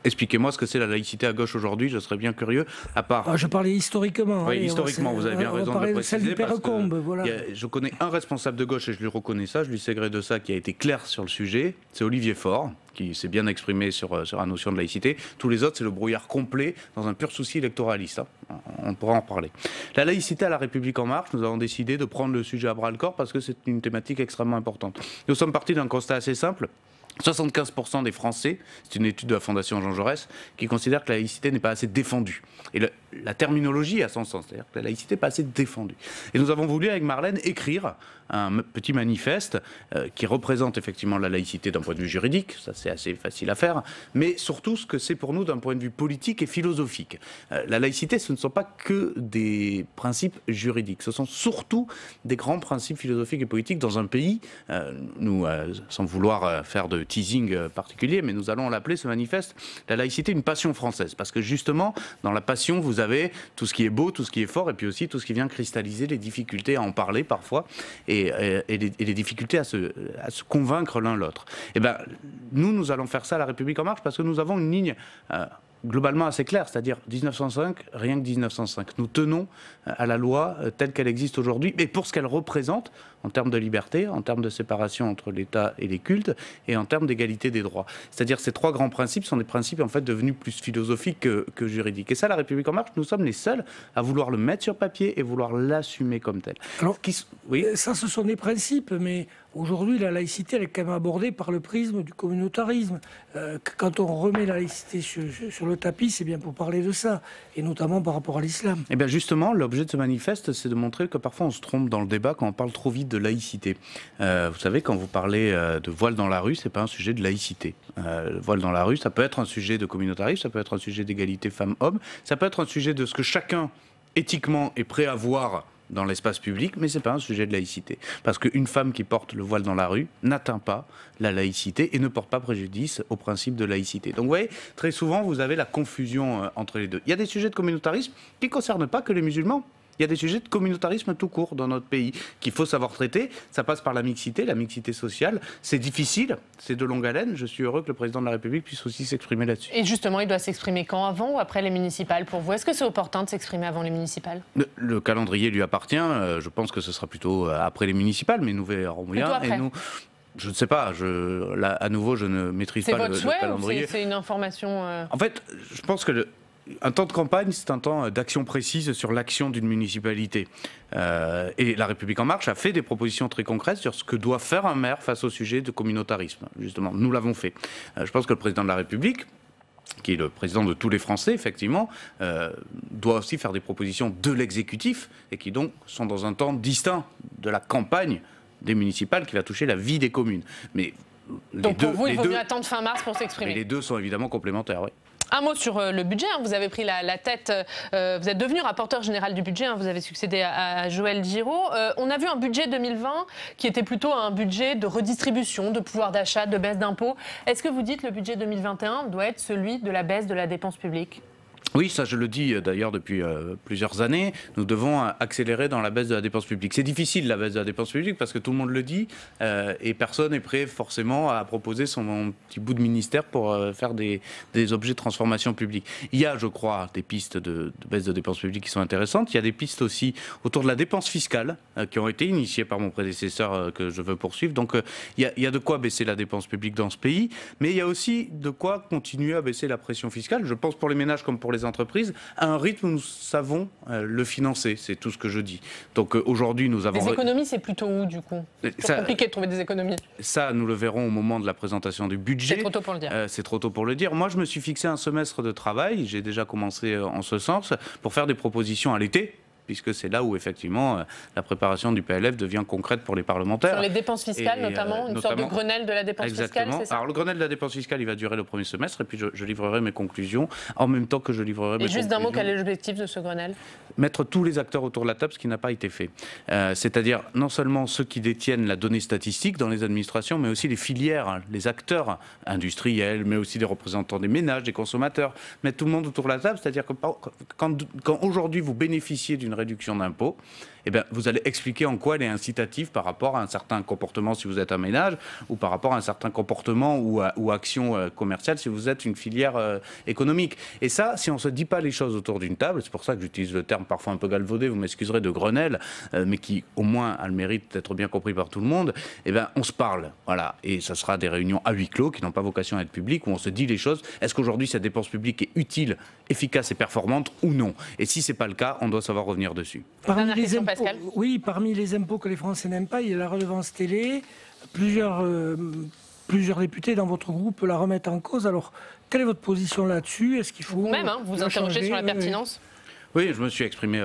[SPEAKER 7] expliquez-moi ce que c'est la laïcité à gauche aujourd'hui, je serais bien curieux, à part...
[SPEAKER 8] je parlais historiquement.
[SPEAKER 7] Oui, historiquement, vous avez bien raison de le préciser.
[SPEAKER 8] Celle du Père Combe, voilà.
[SPEAKER 7] Je connais un responsable de gauche, et je lui reconnais ça, je lui sais gré de ça, qui a été clair sur le sujet, c'est Olivier Faure, qui s'est bien exprimé sur la notion de laïcité. Tous les autres, c'est le brouillard complet dans un pur souci électoraliste. Hein. On pourra en parler. La laïcité à La République En Marche, nous avons décidé de prendre le sujet à bras-le-corps parce que c'est une thématique extrêmement importante. Nous sommes partis d'un constat assez simple. 75% des Français, c'est une étude de la Fondation Jean Jaurès, qui considèrent que la laïcité n'est pas assez défendue. Et la terminologie a son sens, c'est-à-dire que la laïcité n'est pas assez défendue. Et nous avons voulu, avec Marlène, écrire un petit manifeste qui représente effectivement la laïcité d'un point de vue juridique, ça c'est assez facile à faire, mais surtout ce que c'est pour nous d'un point de vue politique et philosophique. La laïcité, ce ne sont pas que des principes juridiques, ce sont surtout des grands principes philosophiques et politiques dans un pays, nous, sans vouloir faire de teasing particulier, mais nous allons l'appeler, ce manifeste, la laïcité, une passion française, parce que justement, dans la passion, vous avez tout ce qui est beau, tout ce qui est fort, et puis aussi tout ce qui vient cristalliser les difficultés à en parler parfois, et les difficultés à se convaincre l'un l'autre. Et ben, nous allons faire ça à La République En Marche parce que nous avons une ligne globalement assez claire, c'est-à-dire 1905, rien que 1905. Nous tenons à la loi telle qu'elle existe aujourd'hui, et pour ce qu'elle représente en termes de liberté, en termes de séparation entre l'État et les cultes, et en termes d'égalité des droits. C'est-à-dire ces 3 grands principes sont des principes en fait devenus plus philosophiques que juridiques. Et ça, la République en marche, nous sommes les seuls à vouloir le mettre sur papier et vouloir l'assumer comme tel.
[SPEAKER 8] Alors,
[SPEAKER 7] oui.
[SPEAKER 8] Ça, ce sont des principes, mais aujourd'hui, la laïcité, elle est quand même abordée par le prisme du communautarisme. Quand on remet la laïcité sur le tapis, c'est bien pour parler de ça, et notamment par rapport à l'islam.
[SPEAKER 7] Eh bien justement, l'objet de ce manifeste, c'est de montrer que parfois on se trompe dans le débat quand on parle trop vite de laïcité. Vous savez, quand vous parlez de voile dans la rue, c'est pas un sujet de laïcité. Voile dans la rue, ça peut être un sujet de communautarisme, ça peut être un sujet d'égalité femmes-hommes, ça peut être un sujet de ce que chacun, éthiquement, est prêt à voir dans l'espace public, mais ce n'est pas un sujet de laïcité. Parce qu'une femme qui porte le voile dans la rue n'atteint pas la laïcité et ne porte pas préjudice au principe de laïcité. Donc vous voyez, très souvent, vous avez la confusion entre les deux. Il y a des sujets de communautarisme qui ne concernent pas que les musulmans. Il y a des sujets de communautarisme tout court dans notre pays qu'il faut savoir traiter. Ça passe par la mixité sociale. C'est difficile, c'est de longue haleine. Je suis heureux que le président de la République puisse aussi s'exprimer là-dessus.
[SPEAKER 1] Et justement, il doit s'exprimer quand, avant ou après les municipales pour vous? Est-ce que c'est opportun de s'exprimer avant les municipales?
[SPEAKER 7] Le calendrier lui appartient. Je pense que ce sera plutôt après les municipales, mais nous verrons bien. Et nous, je ne sais pas. Là, à nouveau, je ne maîtrise pas le calendrier.
[SPEAKER 1] C'est une information.
[SPEAKER 7] En fait, je pense que un temps de campagne, c'est un temps d'action précise sur l'action d'une municipalité. Et La République En Marche a fait des propositions très concrètes sur ce que doit faire un maire face au sujet de communautarisme. Justement, nous l'avons fait. Je pense que le président de la République, qui est le président de tous les Français, effectivement, doit aussi faire des propositions de l'exécutif et qui donc sont dans un temps distinct de la campagne des municipales qui va toucher la vie des communes. Mais
[SPEAKER 1] donc pour vous, il vaut mieux attendre fin mars pour s'exprimer.
[SPEAKER 7] Mais les deux sont évidemment complémentaires, oui.
[SPEAKER 1] Un mot sur le budget. Vous avez pris la tête, vous êtes devenu rapporteur général du budget, vous avez succédé à Joël Giraud. On a vu un budget 2020 qui était plutôt un budget de redistribution, de pouvoir d'achat, de baisse d'impôts. Est-ce que vous dites que le budget 2021 doit être celui de la baisse de la dépense publique ?
[SPEAKER 7] Oui, ça je le dis d'ailleurs depuis plusieurs années, nous devons accélérer dans la baisse de la dépense publique. C'est difficile la baisse de la dépense publique parce que tout le monde le dit et personne n'est prêt forcément à proposer son petit bout de ministère pour faire des objets de transformation publique. Il y a, je crois, des pistes de baisse de dépense publique qui sont intéressantes. Il y a des pistes aussi autour de la dépense fiscale qui ont été initiées par mon prédécesseur que je veux poursuivre. Donc il y a de quoi baisser la dépense publique dans ce pays, mais il y a aussi de quoi continuer à baisser la pression fiscale. Je pense pour les ménages comme pour les entreprises, à un rythme où nous savons le financer. C'est tout ce que je dis. Donc aujourd'hui, nous avons...
[SPEAKER 1] Les économies, c'est plutôt où, du coup? C'est compliqué de trouver des économies.
[SPEAKER 7] Ça, nous le verrons au moment de la présentation du budget.
[SPEAKER 1] C'est trop tôt pour le dire.
[SPEAKER 7] C'est trop tôt pour le dire. Moi, je me suis fixé un semestre de travail. J'ai déjà commencé en ce sens pour faire des propositions à l'été, puisque c'est là où, effectivement, la préparation du PLF devient concrète pour les parlementaires.
[SPEAKER 1] Sur les dépenses fiscales, notamment, une sorte de Grenelle de la dépense fiscale, c'est ça?
[SPEAKER 7] Alors, le Grenelle de la dépense fiscale, il va durer le premier semestre, et puis je livrerai mes conclusions, en même temps que je livrerai mes conclusions.
[SPEAKER 1] Et juste d'un mot, quel est l'objectif de ce Grenelle?
[SPEAKER 7] Mettre tous les acteurs autour de la table, ce qui n'a pas été fait. C'est-à-dire, non seulement ceux qui détiennent la donnée statistique dans les administrations, mais aussi les filières, les acteurs industriels, mais aussi les représentants des ménages, des consommateurs. Mettre tout le monde autour de la table, c'est-à-dire que quand aujourd'hui vous bénéficiez d'une réduction d'impôt, eh bien, vous allez expliquer en quoi elle est incitative par rapport à un certain comportement si vous êtes un ménage, ou par rapport à un certain comportement ou action commerciale si vous êtes une filière économique. Et ça, si on ne se dit pas les choses autour d'une table, c'est pour ça que j'utilise le terme parfois un peu galvaudé, vous m'excuserez, de Grenelle, mais qui au moins a le mérite d'être bien compris par tout le monde, eh bien, on se parle. Voilà. Et ça sera des réunions à huis clos qui n'ont pas vocation à être publiques, où on se dit les choses. Est-ce qu'aujourd'hui, cette dépense publique est utile, efficace et performante ou non? Et si ce n'est pas le cas, on doit savoir revenir dessus.
[SPEAKER 8] Parmi les impôts, oui, parmi les impôts que les Français n'aiment pas, il y a la redevance télé. Plusieurs députés dans votre groupe la remettent en cause. Alors, quelle est votre position là-dessus? Est-ce qu'il faut...
[SPEAKER 1] Vous-même, vous interrogez sur la pertinence?
[SPEAKER 7] Oui, je me suis exprimé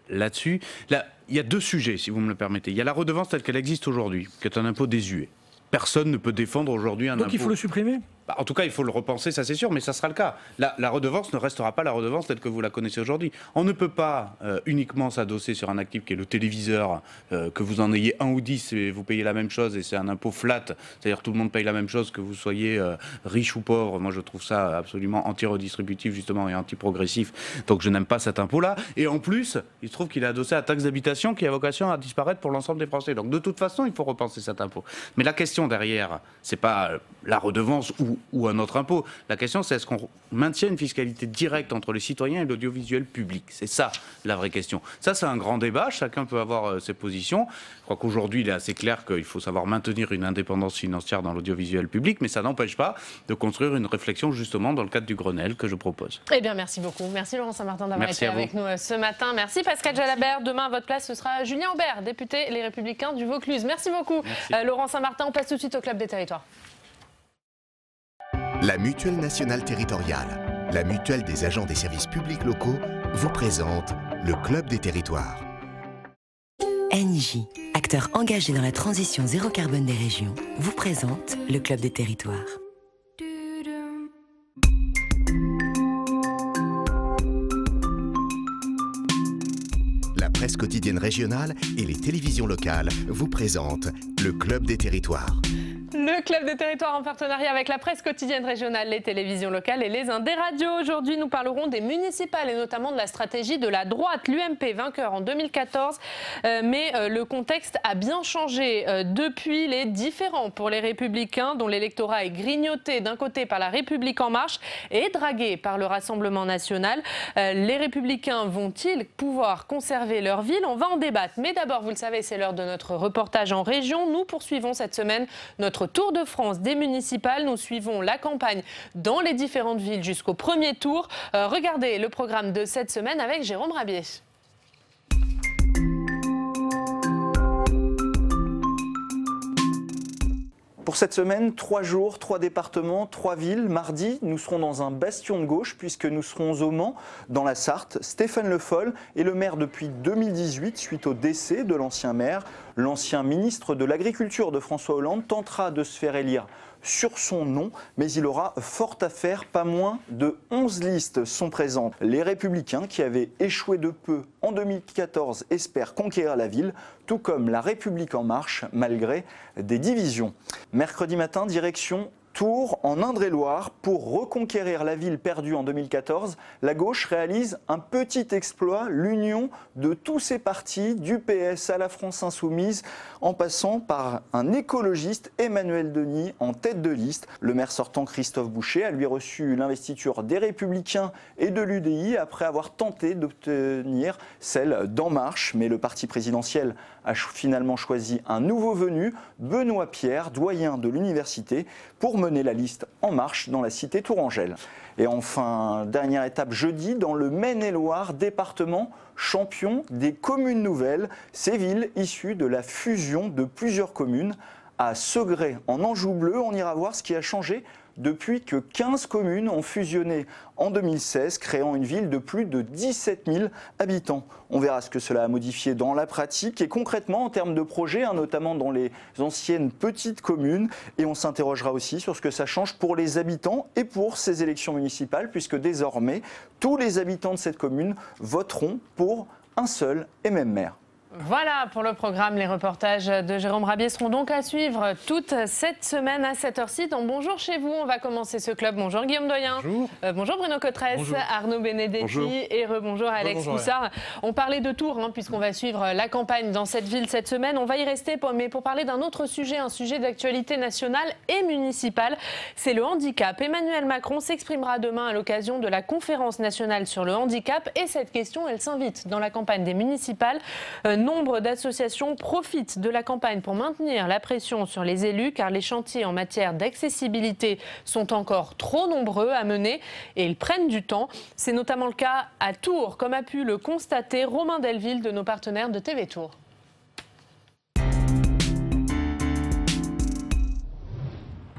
[SPEAKER 7] là-dessus. Là, il y a deux sujets, si vous me le permettez. Il y a la redevance telle qu'elle existe aujourd'hui, qui est un impôt désuet. Personne ne peut défendre aujourd'hui un impôt.
[SPEAKER 8] Donc il faut le supprimer?
[SPEAKER 7] En tout cas, il faut le repenser, ça c'est sûr, mais ça sera le cas. La redevance ne restera pas la redevance telle que vous la connaissez aujourd'hui. On ne peut pas uniquement s'adosser sur un actif qui est le téléviseur, que vous en ayez 1 ou 10 et vous payez la même chose et c'est un impôt flat, c'est-à-dire tout le monde paye la même chose que vous soyez riche ou pauvre. Moi je trouve ça absolument anti-redistributif justement et anti-progressif, donc je n'aime pas cet impôt-là. Et en plus, il se trouve qu'il est adossé à la taxe d'habitation qui a vocation à disparaître pour l'ensemble des Français. Donc de toute façon, il faut repenser cet impôt. Mais la question derrière, c'est pas la redevance ou ou un autre impôt. La question, c'est est-ce qu'on maintient une fiscalité directe entre les citoyens et l'audiovisuel public? C'est ça la vraie question. Ça, c'est un grand débat. Chacun peut avoir ses positions. Je crois qu'aujourd'hui, il est assez clair qu'il faut savoir maintenir une indépendance financière dans l'audiovisuel public, mais ça n'empêche pas de construire une réflexion justement dans le cadre du Grenelle que je propose.
[SPEAKER 1] Eh bien, merci beaucoup. Merci Laurent Saint-Martin d'avoir été avec nous ce matin. Merci Pascal Jalabert. Demain, à votre place, ce sera Julien Aubert, député Les Républicains du Vaucluse. Merci beaucoup, Laurent Saint-Martin. On passe tout de suite au Club des Territoires.
[SPEAKER 9] La Mutuelle nationale territoriale, la mutuelle des agents des services publics locaux, vous présente le Club des Territoires.
[SPEAKER 10] NJ, acteur engagé dans la transition zéro carbone des régions, vous présente le Club des Territoires.
[SPEAKER 9] La presse quotidienne régionale et les télévisions locales vous présentent le Club des Territoires.
[SPEAKER 1] Le Club des Territoires en partenariat avec la presse quotidienne régionale, les télévisions locales et les Indés radios. Aujourd'hui, nous parlerons des municipales et notamment de la stratégie de la droite, l'UMP, vainqueur en 2014. Mais le contexte a bien changé depuis. Les différends pour les Républicains, dont l'électorat est grignoté d'un côté par la République en marche et dragué par le Rassemblement national. Les Républicains vont-ils pouvoir conserver leur ville? On va en débattre. Mais d'abord, vous le savez, c'est l'heure de notre reportage en région. Nous poursuivons cette semaine notre Tour de France des municipales. Nous suivons la campagne dans les différentes villes jusqu'au premier tour. Regardez le programme de cette semaine avec Jérôme Rabier.
[SPEAKER 11] Pour cette semaine, 3 jours, 3 départements, 3 villes. Mardi, nous serons dans un bastion de gauche puisque nous serons au Mans, dans la Sarthe. Stéphane Le Foll est le maire depuis 2018 suite au décès de l'ancien maire. L'ancien ministre de l'Agriculture de François Hollande tentera de se faire élire sur son nom, mais il aura fort à faire. Pas moins de 11 listes sont présentes. Les Républicains, qui avaient échoué de peu en 2014, espèrent conquérir la ville, tout comme la République en marche, malgré des divisions. Mercredi matin, direction Tours, en Indre-et-Loire. Pour reconquérir la ville perdue en 2014, la gauche réalise un petit exploit, l'union de tous ses partis, du PS à la France Insoumise, en passant par un écologiste, Emmanuel Denis, en tête de liste. Le maire sortant, Christophe Boucher, a lui reçu l'investiture des Républicains et de l'UDI après avoir tenté d'obtenir celle d'En Marche. Mais le parti présidentiel a finalement choisi un nouveau venu, Benoît Pierre, doyen de l'université, pour mener la liste En Marche dans la cité tourangelle. Et enfin, dernière étape jeudi, dans le Maine-et-Loire, département champion des communes nouvelles, ces villes issues de la fusion de plusieurs communes. À Segré, en Anjou bleu, on ira voir ce qui a changé depuis que 15 communes ont fusionné en 2016, créant une ville de plus de 17 000 habitants. On verra ce que cela a modifié dans la pratique et concrètement en termes de projets, notamment dans les anciennes petites communes. Et on s'interrogera aussi sur ce que ça change pour les habitants et pour ces élections municipales, puisque désormais, tous les habitants de cette commune voteront pour un seul et même maire.
[SPEAKER 1] Voilà pour le programme. Les reportages de Jérôme Rabier seront donc à suivre toute cette semaine à cette heure-ci dans Bonjour chez vous. On va commencer ce club. Bonjour Guillaume Doyen.
[SPEAKER 12] Bonjour.
[SPEAKER 1] Bonjour Bruno Cotresse.
[SPEAKER 12] Bonjour.
[SPEAKER 1] Arnaud Benedetti.
[SPEAKER 12] Bonjour.
[SPEAKER 1] Et rebonjour Alex Coussard. On parlait de Tours puisqu'on va suivre la campagne dans cette ville cette semaine. On va y rester mais pour parler d'un autre sujet, un sujet d'actualité nationale et municipale. C'est le handicap. Emmanuel Macron s'exprimera demain à l'occasion de la conférence nationale sur le handicap et cette question, elle s'invite dans la campagne des municipales. Nombre d'associations profitent de la campagne pour maintenir la pression sur les élus car les chantiers en matière d'accessibilité sont encore trop nombreux à mener et ils prennent du temps. C'est notamment le cas à Tours, comme a pu le constater Romain Delville de nos partenaires de TV Tours.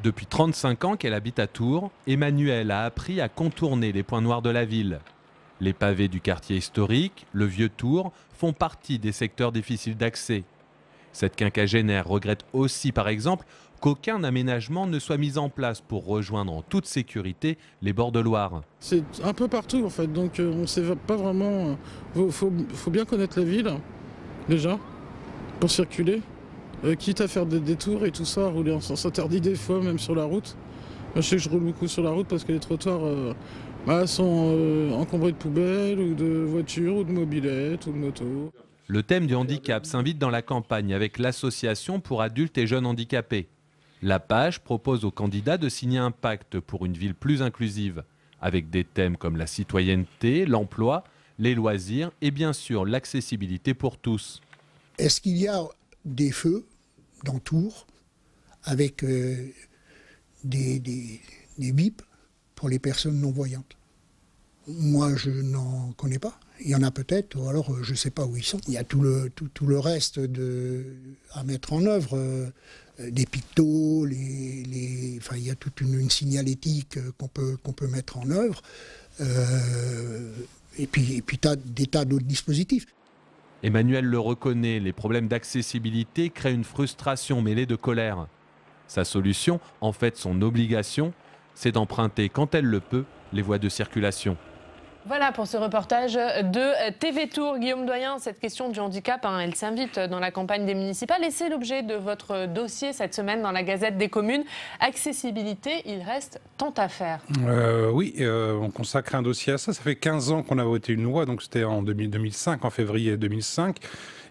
[SPEAKER 13] Depuis 35 ans qu'elle habite à Tours, Emmanuelle a appris à contourner les points noirs de la ville. Les pavés du quartier historique, le vieux Tours, font partie des secteurs difficiles d'accès. Cette quinquagénaire regrette aussi, par exemple, qu'aucun aménagement ne soit mis en place pour rejoindre en toute sécurité les bords de Loire.
[SPEAKER 12] C'est un peu partout en fait, donc on ne sait pas vraiment. Faut bien connaître la ville, déjà, pour circuler. Quitte à faire des détours et tout ça, rouler en sens interdit des fois, même sur la route. Moi, je sais que je roule beaucoup sur la route parce que les trottoirs sont encombrés de poubelles ou de voitures ou de mobylettes ou de motos.
[SPEAKER 13] Le thème du handicap s'invite dans la campagne avec l'association pour adultes et jeunes handicapés. La page propose aux candidats de signer un pacte pour une ville plus inclusive, avec des thèmes comme la citoyenneté, l'emploi, les loisirs et bien sûr l'accessibilité pour tous.
[SPEAKER 14] Est-ce qu'il y a des feux dans Tours avec des bips pour les personnes non-voyantes? Moi, je n'en connais pas. Il y en a peut-être, ou alors je ne sais pas où ils sont. Il y a tout le reste à mettre en œuvre, des pictos, enfin, il y a toute une signalétique qu'on peut mettre en œuvre, et puis des tas d'autres dispositifs.
[SPEAKER 13] Emmanuel le reconnaît, les problèmes d'accessibilité créent une frustration mêlée de colère. Sa solution, en fait son obligation, c'est d'emprunter quand elle le peut les voies de circulation.
[SPEAKER 1] Voilà pour ce reportage de TV Tours. Guillaume Doyen, cette question du handicap, elle s'invite dans la campagne des municipales et c'est l'objet de votre dossier cette semaine dans la Gazette des communes. Accessibilité, il reste tant à faire.
[SPEAKER 15] Oui, on consacre un dossier à ça. Ça fait 15 ans qu'on a voté une loi, donc c'était en 2005, en février 2005.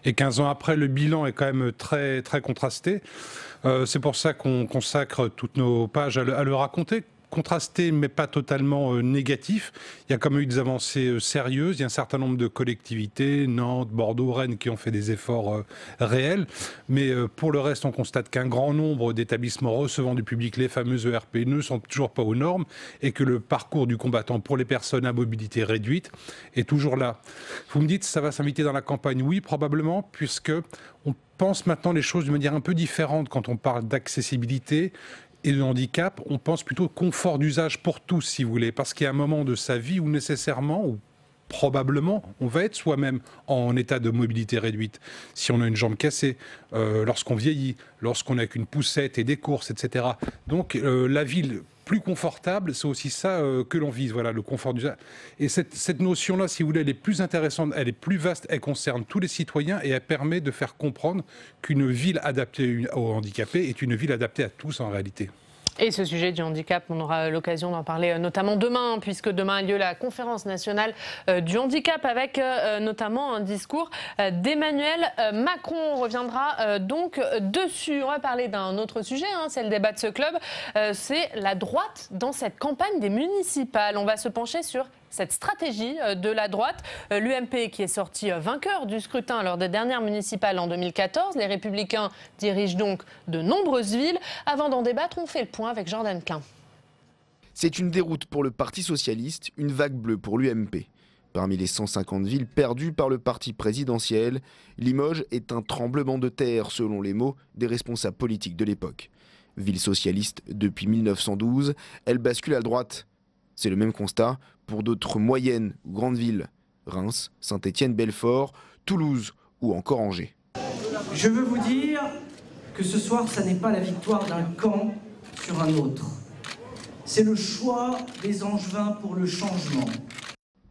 [SPEAKER 15] Et 15 ans après, le bilan est quand même très, très contrasté. C'est pour ça qu'on consacre toutes nos pages à le raconter. Contrasté mais pas totalement négatif. Il y a quand même eu des avancées sérieuses. Il y a un certain nombre de collectivités, Nantes, Bordeaux, Rennes, qui ont fait des efforts réels. Mais pour le reste, on constate qu'un grand nombre d'établissements recevant du public, les fameuses ERP, ne sont toujours pas aux normes et que le parcours du combattant pour les personnes à mobilité réduite est toujours là. Vous me dites, ça va s'inviter dans la campagne? Oui, probablement, puisque on pense maintenant les choses d'une manière un peu différente quand on parle d'accessibilité et de handicap. On pense plutôt confort d'usage pour tous, si vous voulez, parce qu'il y a un moment de sa vie où nécessairement, ou probablement, on va être soi-même en état de mobilité réduite. Si on a une jambe cassée, lorsqu'on vieillit, lorsqu'on n'a qu'une poussette et des courses, etc. Donc la ville plus confortable, c'est aussi ça que l'on vise, voilà, le confort d'usage. Et cette notion-là, si vous voulez, elle est plus intéressante, elle est plus vaste, elle concerne tous les citoyens et elle permet de faire comprendre qu'une ville adaptée aux handicapés est une ville adaptée à tous en réalité.
[SPEAKER 1] Et ce sujet du handicap, on aura l'occasion d'en parler notamment demain, puisque demain a lieu la conférence nationale du handicap avec notamment un discours d'Emmanuel Macron. On reviendra donc dessus. On va parler d'un autre sujet, c'est le débat de ce club. C'est la droite dans cette campagne des municipales. On va se pencher sur cette stratégie de la droite. L'UMP qui est sorti vainqueur du scrutin lors des dernières municipales en 2014. Les Républicains dirigent donc de nombreuses villes. Avant d'en débattre, on fait le point avec Jordan Klein.
[SPEAKER 16] C'est une déroute pour le Parti socialiste, une vague bleue pour l'UMP. Parmi les 150 villes perdues par le parti présidentiel, Limoges est un tremblement de terre selon les mots des responsables politiques de l'époque. Ville socialiste depuis 1912, elle bascule à droite. C'est le même constat pour d'autres moyennes ou grandes villes, Reims, Saint-Étienne, Belfort, Toulouse ou encore Angers.
[SPEAKER 17] Je veux vous dire que ce soir, ça n'est pas la victoire d'un camp sur un autre. C'est le choix des Angevins pour le changement.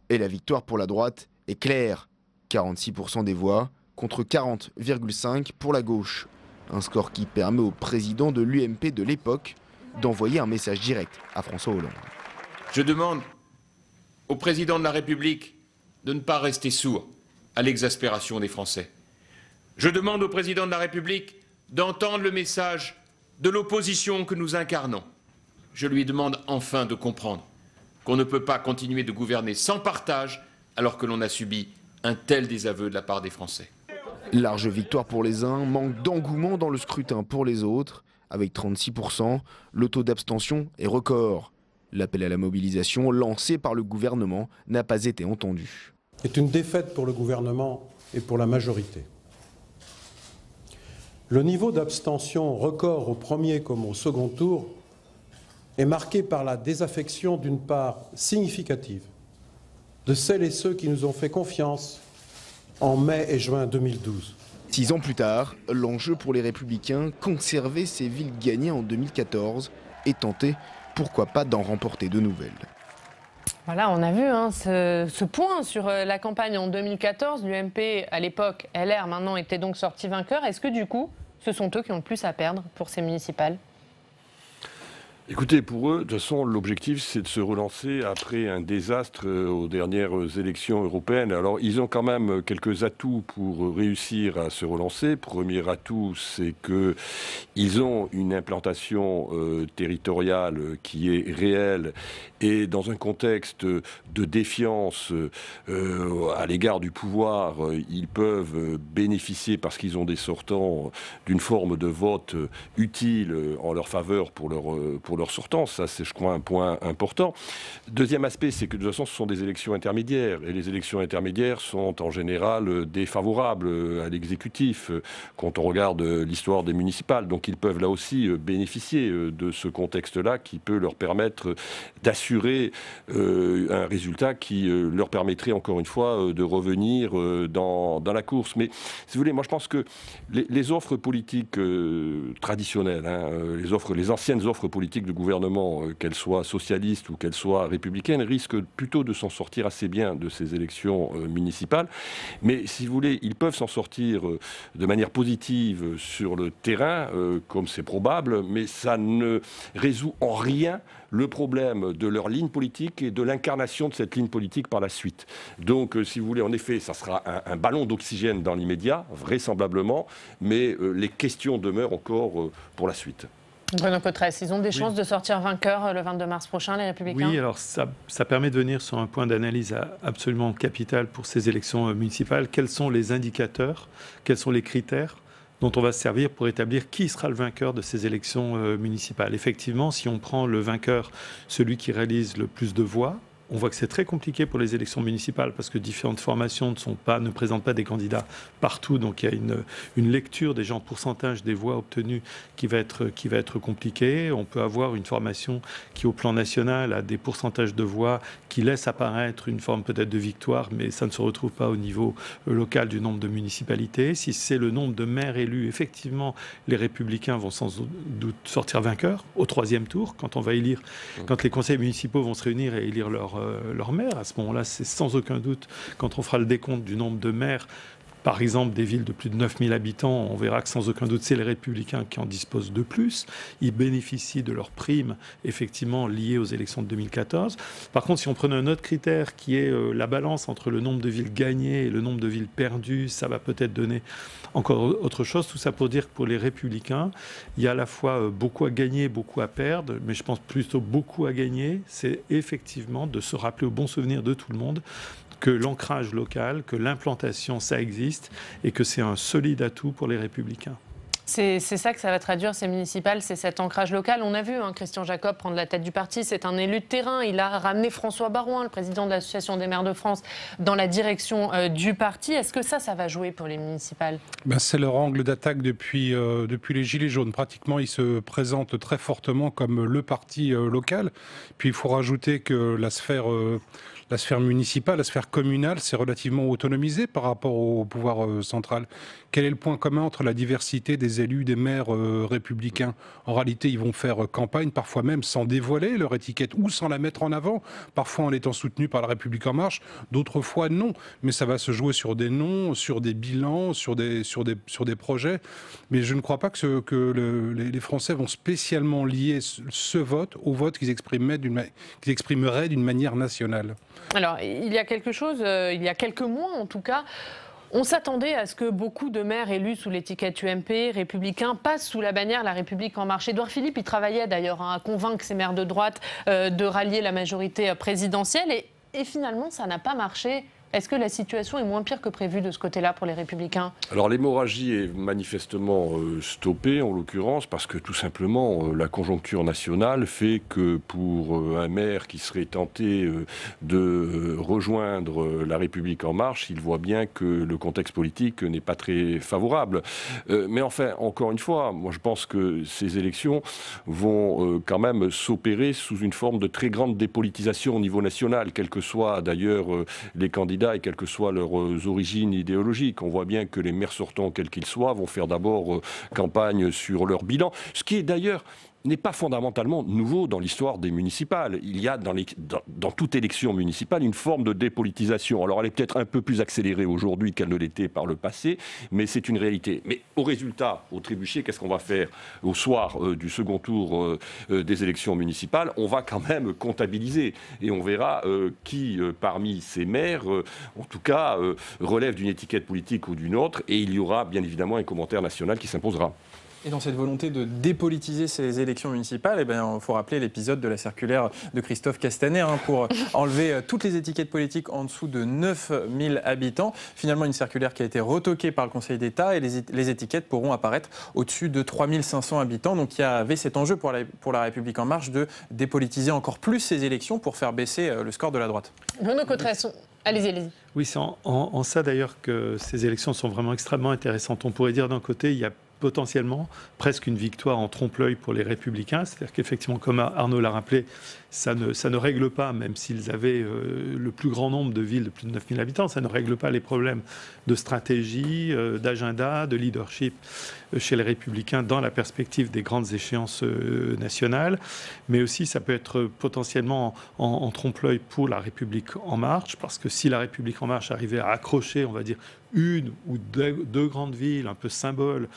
[SPEAKER 16] Et la victoire pour la droite est claire, 46% des voix contre 40,5% pour la gauche. Un score qui permet au président de l'UMP de l'époque d'envoyer un message direct à François Hollande.
[SPEAKER 18] Je demande au président de la République de ne pas rester sourd à l'exaspération des Français. Je demande au président de la République d'entendre le message de l'opposition que nous incarnons. Je lui demande enfin de comprendre qu'on ne peut pas continuer de gouverner sans partage alors que l'on a subi un tel désaveu de la part des Français.
[SPEAKER 16] Large victoire pour les uns, manque d'engouement dans le scrutin pour les autres. Avec 36%, le taux d'abstention est record. L'appel à la mobilisation lancé par le gouvernement n'a pas été entendu.
[SPEAKER 19] C'est une défaite pour le gouvernement et pour la majorité. Le niveau d'abstention record au premier comme au second tour est marqué par la désaffection d'une part significative de celles et ceux qui nous ont fait confiance en mai et juin 2012.
[SPEAKER 16] 6 ans plus tard, l'enjeu pour les Républicains, conserver ces villes gagnées en 2014 et tenter, pourquoi pas, d'en remporter de nouvelles.
[SPEAKER 1] Voilà, on a vu ce point sur la campagne en 2014. L'UMP, à l'époque, LR, maintenant, était donc sorti vainqueur. Est-ce que du coup, ce sont eux qui ont le plus à perdre pour ces municipales ?
[SPEAKER 20] Écoutez, pour eux, de toute façon, l'objectif, c'est de se relancer après un désastre aux dernières élections européennes. Alors, ils ont quand même quelques atouts pour réussir à se relancer. Premier atout, c'est qu'ils ont une implantation territoriale qui est réelle et dans un contexte de défiance à l'égard du pouvoir, ils peuvent bénéficier, parce qu'ils ont des sortants, d'une forme de vote utile en leur faveur pour leur sortants. Ça, c'est, je crois, un point important. Deuxième aspect, c'est que de toute façon, ce sont des élections intermédiaires. Et les élections intermédiaires sont en général défavorables à l'exécutif quand on regarde l'histoire des municipales. Donc, ils peuvent là aussi bénéficier de ce contexte-là qui peut leur permettre d'assurer un résultat qui leur permettrait, encore une fois, de revenir dans la course. Mais, si vous voulez, moi, je pense que les offres politiques traditionnelles, les anciennes offres politiques du gouvernement, qu'elles soient socialistes ou qu'elles soient républicaines, risquent plutôt de s'en sortir assez bien de ces élections municipales. Mais si vous voulez, ils peuvent s'en sortir de manière positive sur le terrain, comme c'est probable, mais ça ne résout en rien le problème de leur ligne politique et de l'incarnation de cette ligne politique par la suite. Donc, si vous voulez, en effet, ça sera un ballon d'oxygène dans l'immédiat, vraisemblablement, mais les questions demeurent encore pour la suite.
[SPEAKER 1] Bruno Petrès, ils ont des chances de sortir vainqueurs le 22 mars prochain, les Républicains?
[SPEAKER 21] Oui, alors ça permet de venir sur un point d'analyse absolument capital pour ces élections municipales. Quels sont les indicateurs, quels sont les critères dont on va se servir pour établir qui sera le vainqueur de ces élections municipales? Effectivement, si on prend le vainqueur, celui qui réalise le plus de voix, on voit que c'est très compliqué pour les élections municipales parce que différentes formations ne présentent pas des candidats partout. Donc il y a une lecture des gens, pourcentage des voix obtenues qui va être compliquée. On peut avoir une formation qui, au plan national, a des pourcentages de voix qui laissent apparaître une forme peut-être de victoire, mais ça ne se retrouve pas au niveau local du nombre de municipalités. Si c'est le nombre de maires élus, effectivement, les Républicains vont sans doute sortir vainqueurs au troisième tour, quand les conseils municipaux vont se réunir et élire leur maire. À ce moment-là, c'est sans aucun doute, quand on fera le décompte du nombre de maires, par exemple, des villes de plus de 9000 habitants, on verra que sans aucun doute, c'est les Républicains qui en disposent de plus. Ils bénéficient de leurs primes, effectivement, liées aux élections de 2014. Par contre, si on prenait un autre critère qui est la balance entre le nombre de villes gagnées et le nombre de villes perdues, ça va peut-être donner encore autre chose. Tout ça pour dire que pour les Républicains, il y a à la fois beaucoup à gagner, beaucoup à perdre, mais je pense plutôt beaucoup à gagner. C'est effectivement de se rappeler au bon souvenir de tout le monde que l'ancrage local, que l'implantation, ça existe et que c'est un solide atout pour les Républicains.
[SPEAKER 1] C'est ça que ça va traduire, ces municipales, c'est cet ancrage local. On a vu Christian Jacob prendre la tête du parti, c'est un élu de terrain. Il a ramené François Baroin, le président de l'Association des maires de France, dans la direction du parti. Est-ce que ça va jouer pour les municipales? C'est
[SPEAKER 15] leur angle d'attaque depuis les Gilets jaunes. Pratiquement, ils se présentent très fortement comme le parti local. Puis il faut rajouter que la sphère municipale, la sphère communale, c'est relativement autonomisé par rapport au pouvoir central. Quel est le point commun entre la diversité des élus, des maires républicains? En réalité, ils vont faire campagne, parfois même sans dévoiler leur étiquette ou sans la mettre en avant, parfois en étant soutenus par la République en marche, d'autres fois non. Mais ça va se jouer sur des noms, sur des bilans, sur des projets. Mais je ne crois pas que les Français vont spécialement lier ce vote au vote qu'ils exprimeraient d'une manière nationale.
[SPEAKER 1] Alors, il y a quelque chose, il y a quelques mois en tout cas, on s'attendait à ce que beaucoup de maires élus sous l'étiquette UMP, républicains, passent sous la bannière La République en marche. Édouard Philippe, il travaillait d'ailleurs à convaincre ces maires de droite de rallier la majorité présidentielle et finalement ça n'a pas marché. Est-ce que la situation est moins pire que prévu de ce côté-là pour les Républicains? Alors
[SPEAKER 20] l'hémorragie est manifestement stoppée en l'occurrence parce que tout simplement la conjoncture nationale fait que pour un maire qui serait tenté de rejoindre la République en marche, il voit bien que le contexte politique n'est pas très favorable. Mais enfin, encore une fois, moi je pense que ces élections vont quand même s'opérer sous une forme de très grande dépolitisation au niveau national, quels que soient d'ailleurs les candidats et quelles que soient leurs origines idéologiques. On voit bien que les maires sortants, quels qu'ils soient, vont faire d'abord campagne sur leur bilan. Ce qui est d'ailleurs n'est pas fondamentalement nouveau dans l'histoire des municipales. Il y a dans toute élection municipale une forme de dépolitisation. Alors elle est peut-être un peu plus accélérée aujourd'hui qu'elle ne l'était par le passé, mais c'est une réalité. Mais au résultat, au trébuchet, qu'est-ce qu'on va faire au soir du second tour des élections municipales? On va quand même comptabiliser et on verra qui parmi ces maires, en tout cas, relève d'une étiquette politique ou d'une autre, et il y aura bien évidemment un commentaire national qui s'imposera.
[SPEAKER 5] Et dans cette volonté de dépolitiser ces élections municipales, il faut rappeler l'épisode de la circulaire de Christophe Castaner pour enlever toutes les étiquettes politiques en dessous de 9000 habitants. Finalement, une circulaire qui a été retoquée par le Conseil d'État et les étiquettes pourront apparaître au-dessus de 3500 habitants. Donc il y avait cet enjeu pour la République En Marche de dépolitiser encore plus ces élections pour faire baisser le score de la droite.
[SPEAKER 1] Bruno Cotresson, allez-y.
[SPEAKER 21] Oui, c'est en ça d'ailleurs que ces élections sont vraiment extrêmement intéressantes. On pourrait dire d'un côté, il y a potentiellement presque une victoire en trompe-l'œil pour les Républicains. C'est-à-dire qu'effectivement, comme Arnaud l'a rappelé, ça ne règle pas, même s'ils avaient le plus grand nombre de villes de plus de 9000 habitants, ça ne règle pas les problèmes de stratégie, d'agenda, de leadership chez les Républicains dans la perspective des grandes échéances nationales. Mais aussi, ça peut être potentiellement en trompe-l'œil pour la République En Marche, parce que si la République En Marche arrivait à accrocher, on va dire, une ou deux grandes villes, un peu symboles,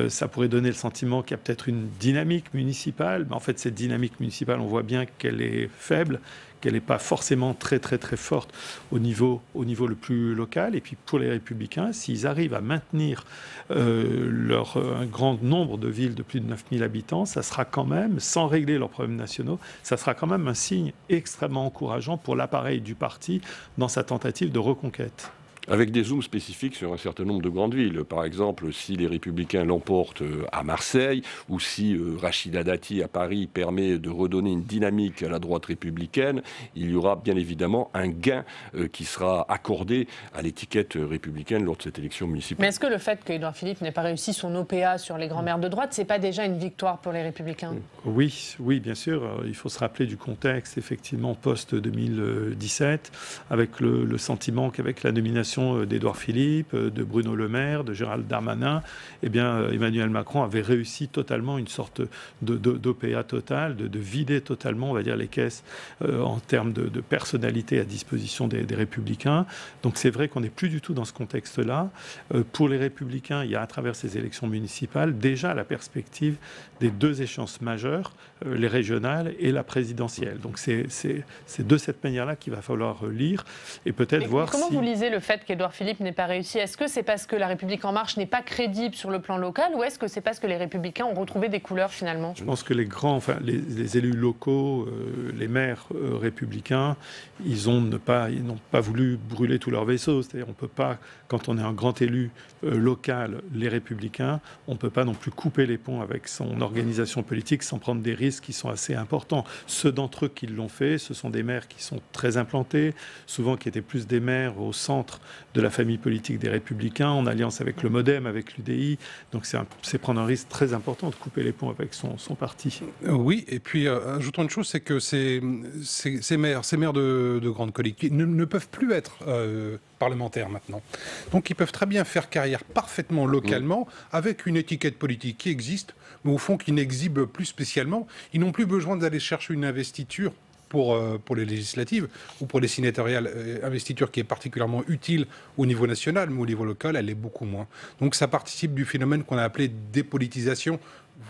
[SPEAKER 21] ça pourrait donner le sentiment qu'il y a peut-être une dynamique municipale. Mais en fait, cette dynamique municipale, on voit bien qu'elle est faible, qu'elle n'est pas forcément très forte au niveau le plus local. Et puis pour les Républicains, s'ils arrivent à maintenir un grand nombre de villes de plus de 9000 habitants, ça sera quand même, sans régler leurs problèmes nationaux, ça sera quand même un signe extrêmement encourageant pour l'appareil du parti dans sa tentative de reconquête.
[SPEAKER 20] Avec des zooms spécifiques sur un certain nombre de grandes villes. Par exemple, si les Républicains l'emportent à Marseille, ou si Rachida Dati à Paris permet de redonner une dynamique à la droite républicaine, il y aura bien évidemment un gain qui sera accordé à l'étiquette républicaine lors de cette élection municipale.
[SPEAKER 1] Mais est-ce que le fait qu'Édouard Philippe n'ait pas réussi son OPA sur les grands maires de droite, c'est pas déjà une victoire pour les Républicains ?
[SPEAKER 21] Oui, bien sûr. Il faut se rappeler du contexte, effectivement, post-2017, avec le sentiment qu'avec la nomination d'Édouard Philippe, de Bruno Le Maire, de Gérald Darmanin, Emmanuel Macron avait réussi totalement une sorte d'OPA totale, de vider totalement, on va dire, les caisses en termes de personnalité à disposition des Républicains. Donc c'est vrai qu'on n'est plus du tout dans ce contexte-là. Pour les Républicains, il y a à travers ces élections municipales déjà la perspective des deux échéances majeures, les régionales et la présidentielle. Donc c'est de cette manière-là qu'il va falloir lire et peut-être voir
[SPEAKER 1] comment vous lisez le fait qu'Édouard Philippe n'ait pas réussi? Est-ce que c'est parce que la République En Marche n'est pas crédible sur le plan local, ou est-ce que c'est parce que les Républicains ont retrouvé des couleurs finalement?
[SPEAKER 21] Je pense que les élus locaux, les maires républicains, ils n'ont pas voulu brûler tous leurs vaisseaux. C'est-à-dire on peut pas, quand on est un grand élu local, les Républicains, on ne peut pas non plus couper les ponts avec son organisation politique sans prendre des risques qui sont assez importants. Ceux d'entre eux qui l'ont fait, ce sont des maires qui sont très implantés, souvent qui étaient plus des maires au centre de la famille politique des Républicains, en alliance avec le MoDem, avec l'UDI. Donc c'est prendre un risque très important de couper les ponts avec son parti.
[SPEAKER 15] Oui, et puis ajoutons une chose, c'est que ces maires de grandes collectivités ne peuvent plus être parlementaires maintenant. Donc ils peuvent très bien faire carrière parfaitement localement avec une étiquette politique qui existe, mais au fond qui n'exhibe plus spécialement. Ils n'ont plus besoin d'aller chercher une investiture pour les législatives ou pour les sénatoriales, investiture qui est particulièrement utile au niveau national, mais au niveau local, elle est beaucoup moins. Donc ça participe du phénomène qu'on a appelé dépolitisation,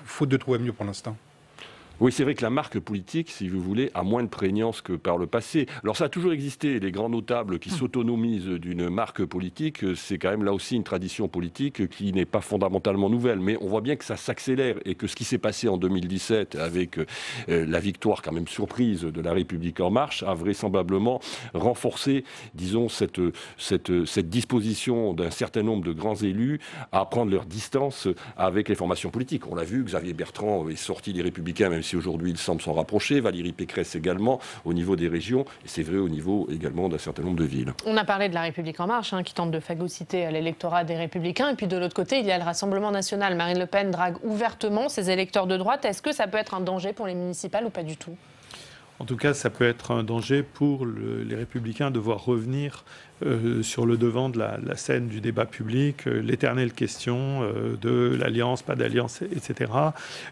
[SPEAKER 15] faute de trouver mieux pour l'instant.
[SPEAKER 20] Oui, c'est vrai que la marque politique, si vous voulez, a moins de prégnance que par le passé. Alors ça a toujours existé, les grands notables qui s'autonomisent d'une marque politique, c'est quand même là aussi une tradition politique qui n'est pas fondamentalement nouvelle. Mais on voit bien que ça s'accélère et que ce qui s'est passé en 2017 avec la victoire quand même surprise de la République En Marche a vraisemblablement renforcé, disons, cette disposition d'un certain nombre de grands élus à prendre leur distance avec les formations politiques. On l'a vu, Xavier Bertrand est sorti des Républicains, même si aujourd'hui il semble s'en rapprocher, Valérie Pécresse également au niveau des régions, et c'est vrai au niveau également d'un certain nombre de villes.
[SPEAKER 1] On a parlé de la République En Marche, qui tente de phagocyter à l'électorat des Républicains, et puis de l'autre côté il y a le Rassemblement National. Marine Le Pen drague ouvertement ses électeurs de droite. Est-ce que ça peut être un danger pour les municipales ou pas du tout ?
[SPEAKER 21] En tout cas, ça peut être un danger pour les Républicains de voir revenir sur le devant de la scène du débat public, l'éternelle question de l'alliance, pas d'alliance, etc.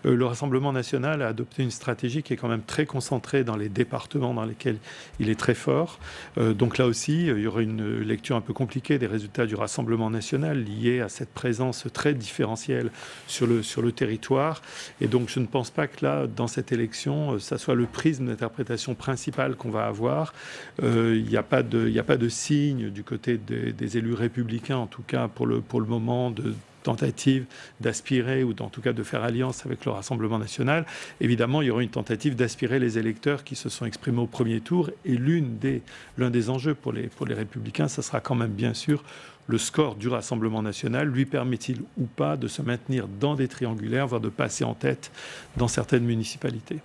[SPEAKER 21] Le Rassemblement national a adopté une stratégie qui est quand même très concentrée dans les départements dans lesquels il est très fort. Donc là aussi, il y aurait une lecture un peu compliquée des résultats du Rassemblement national liés à cette présence très différentielle sur le territoire. Et donc je ne pense pas que là, dans cette élection, ça soit le prisme d'interprétation principal qu'on va avoir. Il n'y a pas de signe du côté des élus républicains, en tout cas pour le moment, de tentative d'aspirer ou en tout cas de faire alliance avec le Rassemblement national. Évidemment, il y aura une tentative d'aspirer les électeurs qui se sont exprimés au premier tour. Et l'un des enjeux pour les républicains, ça sera quand même bien sûr le score du Rassemblement national. Lui permet-il ou pas de se maintenir dans des triangulaires, voire de passer en tête dans certaines municipalités?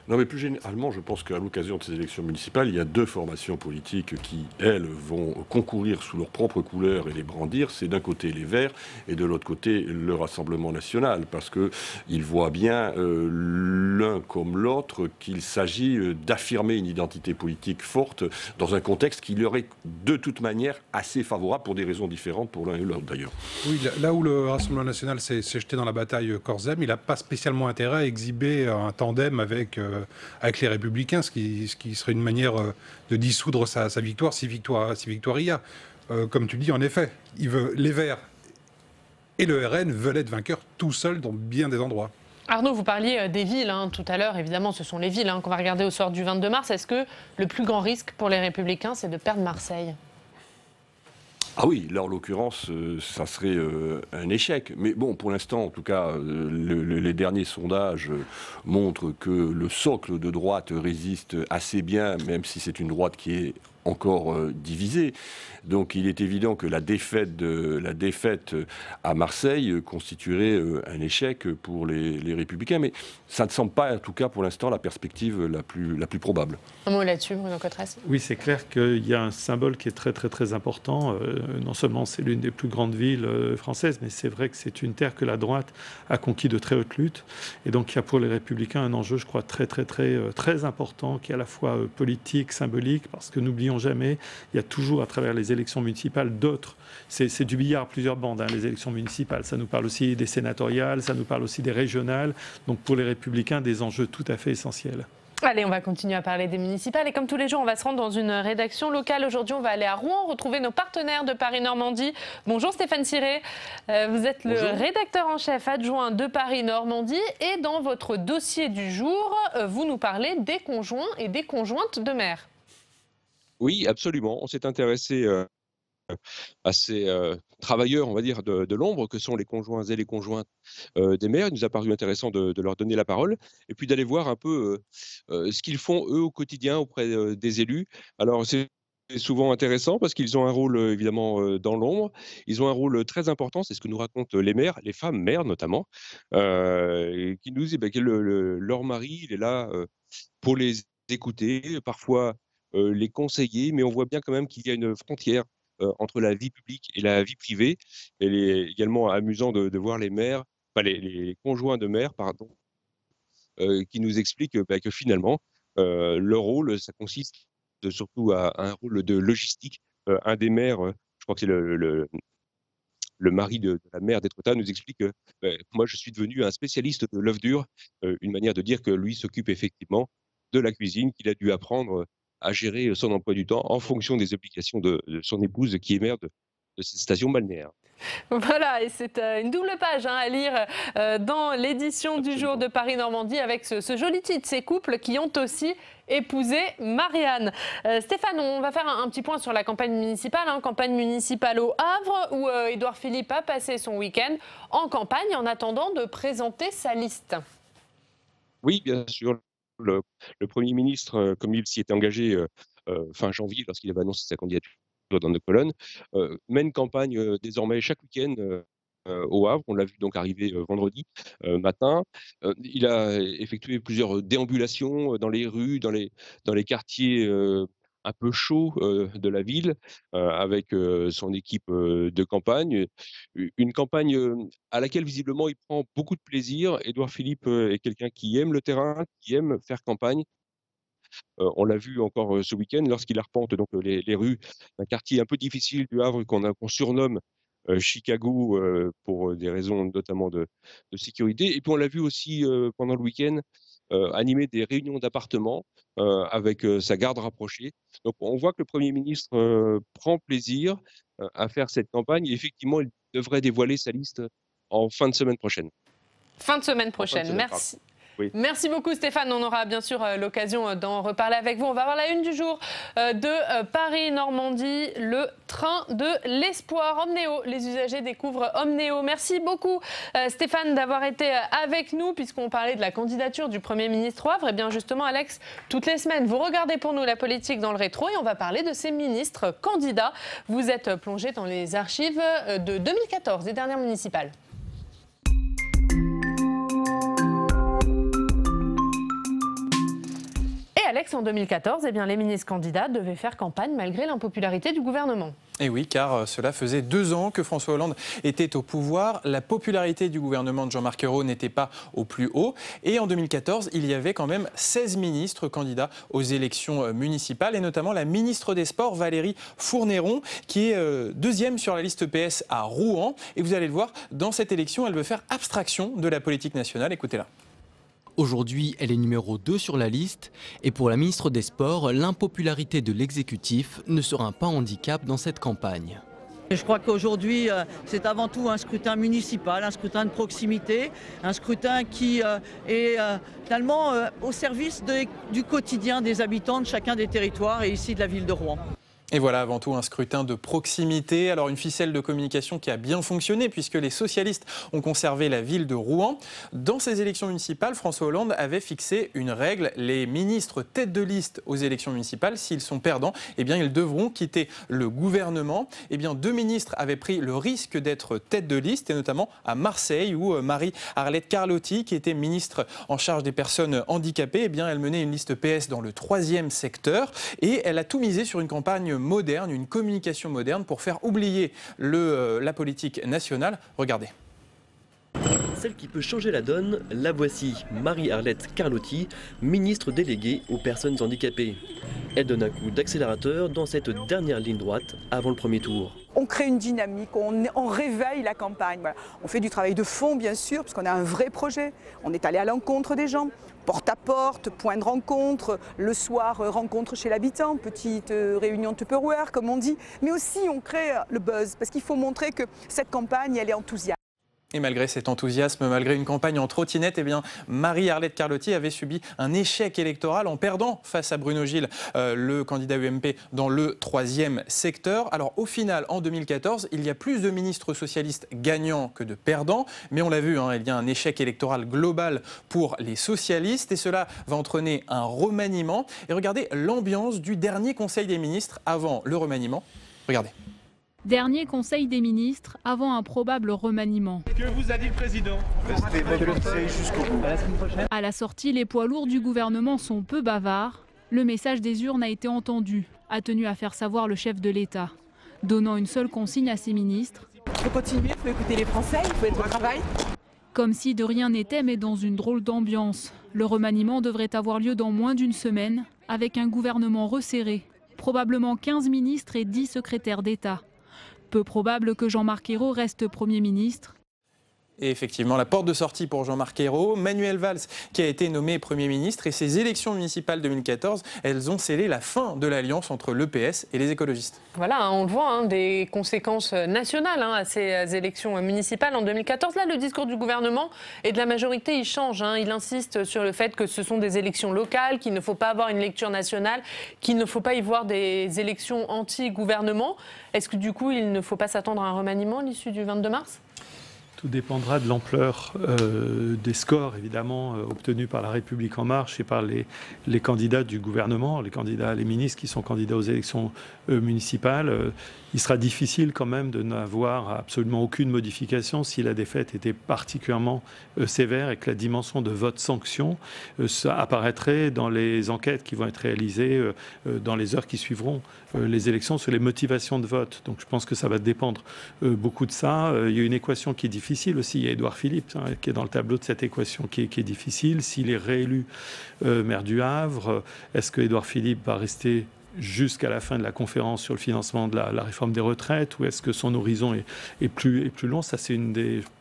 [SPEAKER 20] Non, mais plus généralement, je pense qu'à l'occasion de ces élections municipales, il y a deux formations politiques qui, elles, vont concourir sous leurs propres couleurs et les brandir. C'est d'un côté les Verts et de l'autre côté le Rassemblement national, parce qu'ils voient bien l'un comme l'autre qu'il s'agit d'affirmer une identité politique forte dans un contexte qui leur est de toute manière assez favorable pour des raisons différentes pour l'un et l'autre d'ailleurs.
[SPEAKER 15] Oui, là où le Rassemblement national s'est jeté dans la bataille corps-âme, il n'a pas spécialement intérêt à exhiber un tandem avec les Républicains, ce qui serait une manière de dissoudre sa victoire, si victoire il y a. Comme tu dis, en effet, les Verts et le RN veulent être vainqueurs tout seuls dans bien des endroits.
[SPEAKER 1] Arnaud, vous parliez des villes tout à l'heure. Évidemment, ce sont les villes qu'on va regarder au soir du 22 mars. Est-ce que le plus grand risque pour les Républicains, c'est de perdre Marseille ?
[SPEAKER 20] Ah oui, là en l'occurrence, ça serait un échec. Mais bon, pour l'instant, en tout cas, les derniers sondages montrent que le socle de droite résiste assez bien, même si c'est une droite qui est encore divisée. Donc il est évident que la défaite à Marseille constituerait un échec pour les Républicains. Mais ça ne semble pas, en tout cas pour l'instant, la perspective la plus probable.
[SPEAKER 1] Un mot là-dessus, Bruno Cotresse.
[SPEAKER 21] Oui, c'est clair qu'il y a un symbole qui est très très très important. Non seulement c'est l'une des plus grandes villes françaises, mais c'est vrai que c'est une terre que la droite a conquis de très haute lutte. Et donc il y a pour les Républicains un enjeu, je crois, très très très très important, qui est à la fois politique, symbolique, parce que n'oublions jamais, il y a toujours à travers les élections municipales d'autres. C'est du billard plusieurs bandes, les élections municipales. Ça nous parle aussi des sénatoriales, ça nous parle aussi des régionales. Donc pour les Républicains, des enjeux tout à fait essentiels.
[SPEAKER 1] Allez, on va continuer à parler des municipales. Et comme tous les jours, on va se rendre dans une rédaction locale. Aujourd'hui, on va aller à Rouen, retrouver nos partenaires de Paris-Normandie. Bonjour Stéphane Ciré. Vous êtes le rédacteur en chef adjoint de Paris-Normandie. Et dans votre dossier du jour, vous nous parlez des conjoints et des conjointes de maires.
[SPEAKER 3] Oui, absolument. On s'est intéressé à ces travailleurs, on va dire, de l'ombre, que sont les conjoints et les conjointes des maires. Il nous a paru intéressant de leur donner la parole et puis d'aller voir un peu ce qu'ils font, eux, au quotidien auprès des élus. Alors, c'est souvent intéressant parce qu'ils ont un rôle, évidemment, dans l'ombre. Ils ont un rôle très important, c'est ce que nous racontent les maires, les femmes maires notamment, qui nous disent que leur mari, il est là pour les écouter, parfois les conseiller, mais on voit bien quand même qu'il y a une frontière entre la vie publique et la vie privée. Et il est également amusant de voir les maires, enfin les conjoints de maires, pardon, qui nous expliquent que finalement, leur rôle, ça consiste surtout à un rôle de logistique. Un des maires, je crois que c'est le mari de la maire d'Étretat, nous explique que moi, je suis devenu un spécialiste de l'œuf dur, une manière de dire que lui s'occupe effectivement de la cuisine, qu'il a dû apprendre à gérer son emploi du temps en fonction des obligations de son épouse qui est maire de cette station balnéaire.
[SPEAKER 1] Voilà, et c'est une double page à lire dans l'édition du jour de Paris-Normandie avec ce joli titre, ces couples qui ont aussi épousé Marianne. Stéphane, on va faire un petit point sur la campagne municipale. Campagne municipale au Havre où Édouard Philippe a passé son week-end en campagne en attendant de présenter sa liste.
[SPEAKER 3] Oui, bien sûr. Le Premier ministre, comme il s'y était engagé fin janvier lorsqu'il avait annoncé sa candidature dans nos colonnes, mène campagne désormais chaque week-end au Havre. On l'a vu donc arriver vendredi matin. Il a effectué plusieurs déambulations dans les rues, dans les quartiers un peu chauds de la ville, avec son équipe de campagne. Une campagne à laquelle visiblement il prend beaucoup de plaisir. Édouard Philippe est quelqu'un qui aime le terrain, qui aime faire campagne. On l'a vu encore ce week-end lorsqu'il arpente donc les rues d'un quartier un peu difficile du Havre qu'on surnomme Chicago pour des raisons notamment de sécurité. Et puis on l'a vu aussi pendant le week-end animer des réunions d'appartements avec sa garde rapprochée. Donc on voit que le Premier ministre prend plaisir à faire cette campagne et effectivement il devrait dévoiler sa liste en fin de semaine prochaine.
[SPEAKER 1] Fin de semaine prochaine, merci. Oui. Merci beaucoup Stéphane, on aura bien sûr l'occasion d'en reparler avec vous. On va voir la une du jour de Paris-Normandie, le train de l'espoir. Omnéo, les usagers découvrent Omnéo. Merci beaucoup Stéphane d'avoir été avec nous puisqu'on parlait de la candidature du Premier ministre au Havre. Et bien justement Alex, toutes les semaines vous regardez pour nous la politique dans le rétro et on va parler de ces ministres candidats. Vous êtes plongé dans les archives de 2014, des dernières municipales. Alex, en 2014, eh bien, les ministres candidats devaient faire campagne malgré l'impopularité du gouvernement.
[SPEAKER 5] Et oui, car cela faisait 2 ans que François Hollande était au pouvoir. La popularité du gouvernement de Jean-Marc Ayrault n'était pas au plus haut. Et en 2014, il y avait quand même 16 ministres candidats aux élections municipales, et notamment la ministre des Sports, Valérie Fournéron, qui est 2e sur la liste PS à Rouen. Et vous allez le voir, dans cette élection, elle veut faire abstraction de la politique nationale. Écoutez-la.
[SPEAKER 4] Aujourd'hui, elle est numéro 2 sur la liste et pour la ministre des Sports, l'impopularité de l'exécutif ne sera pas un handicap dans cette campagne.
[SPEAKER 22] Je crois qu'aujourd'hui, c'est avant tout un scrutin municipal, un scrutin de proximité, un scrutin qui est finalement au service du quotidien des habitants de chacun des territoires et ici de la ville de Rouen.
[SPEAKER 5] Et voilà, avant tout, un scrutin de proximité. Alors, une ficelle de communication qui a bien fonctionné puisque les socialistes ont conservé la ville de Rouen. Dans ces élections municipales, François Hollande avait fixé une règle. Les ministres tête de liste aux élections municipales, s'ils sont perdants, eh bien, ils devront quitter le gouvernement. Eh bien, 2 ministres avaient pris le risque d'être tête de liste, et notamment à Marseille, où Marie-Arlette Carlotti, qui était ministre en charge des personnes handicapées, eh bien, elle menait une liste PS dans le 3e secteur et elle a tout misé sur une campagne moderne, une communication moderne pour faire oublier la politique nationale. Regardez.
[SPEAKER 23] Celle qui peut changer la donne, la voici, Marie-Arlette Carlotti, ministre déléguée aux personnes handicapées. Elle donne un coup d'accélérateur dans cette dernière ligne droite avant le premier tour.
[SPEAKER 24] On crée une dynamique, on réveille la campagne. Voilà. On fait du travail de fond, bien sûr, parce qu'on a un vrai projet. On est allé à l'encontre des gens, porte à porte, point de rencontre, le soir, rencontre chez l'habitant, petite réunion Tupperware, comme on dit. Mais aussi, on crée le buzz, parce qu'il faut montrer que cette campagne, elle est enthousiaste.
[SPEAKER 5] Et malgré cet enthousiasme, malgré une campagne en trottinette, eh bien, Marie-Arlette Carlotti avait subi un échec électoral en perdant face à Bruno Gilles, le candidat UMP, dans le 3e secteur. Alors au final, en 2014, il y a plus de ministres socialistes gagnants que de perdants. Mais on l'a vu, il y a un échec électoral global pour les socialistes et cela va entraîner un remaniement. Et regardez l'ambiance du dernier Conseil des ministres avant le remaniement. Regardez.
[SPEAKER 25] Dernier Conseil des ministres avant un probable remaniement.
[SPEAKER 26] Que vous a dit le président? Restez jusqu'au bout.
[SPEAKER 25] À la sortie, les poids lourds du gouvernement sont peu bavards. Le message des urnes a été entendu, a tenu à faire savoir le chef de l'État, donnant une seule consigne à ses ministres.
[SPEAKER 24] Il faut continuer, il faut écouter les Français, il faut être au travail.
[SPEAKER 25] Comme si de rien n'était, mais dans une drôle d'ambiance. Le remaniement devrait avoir lieu dans moins d'une semaine, avec un gouvernement resserré, probablement 15 ministres et 10 secrétaires d'État. Peu probable que Jean-Marc Ayrault reste Premier ministre.
[SPEAKER 5] Et effectivement, la porte de sortie pour Jean-Marc Ayrault, Manuel Valls qui a été nommé Premier ministre, et ces élections municipales 2014, elles ont scellé la fin de l'alliance entre l'EPS et les écologistes.
[SPEAKER 1] Voilà, on le voit, des conséquences nationales à ces élections municipales en 2014. Là, le discours du gouvernement et de la majorité, il change. Il insiste sur le fait que ce sont des élections locales, qu'il ne faut pas avoir une lecture nationale, qu'il ne faut pas y voir des élections anti-gouvernement. Est-ce que du coup, il ne faut pas s'attendre à un remaniement à l'issue du 22 mars ?
[SPEAKER 21] Tout dépendra de l'ampleur des scores, évidemment, obtenus par La République En Marche et par les candidats du gouvernement, les ministres qui sont candidats aux élections municipales. Il sera difficile quand même de n'avoir absolument aucune modification si la défaite était particulièrement sévère et que la dimension de vote-sanction apparaîtrait dans les enquêtes qui vont être réalisées dans les heures qui suivront les élections sur les motivations de vote. Donc je pense que ça va dépendre beaucoup de ça. Il y a une équation qui est difficile difficile aussi. Il y a Édouard Philippe qui est dans le tableau de cette équation qui est difficile. S'il est réélu maire du Havre, est-ce que Édouard Philippe va rester jusqu'à la fin de la conférence sur le financement de la réforme des retraites, ou est-ce que son horizon est plus long? Ça,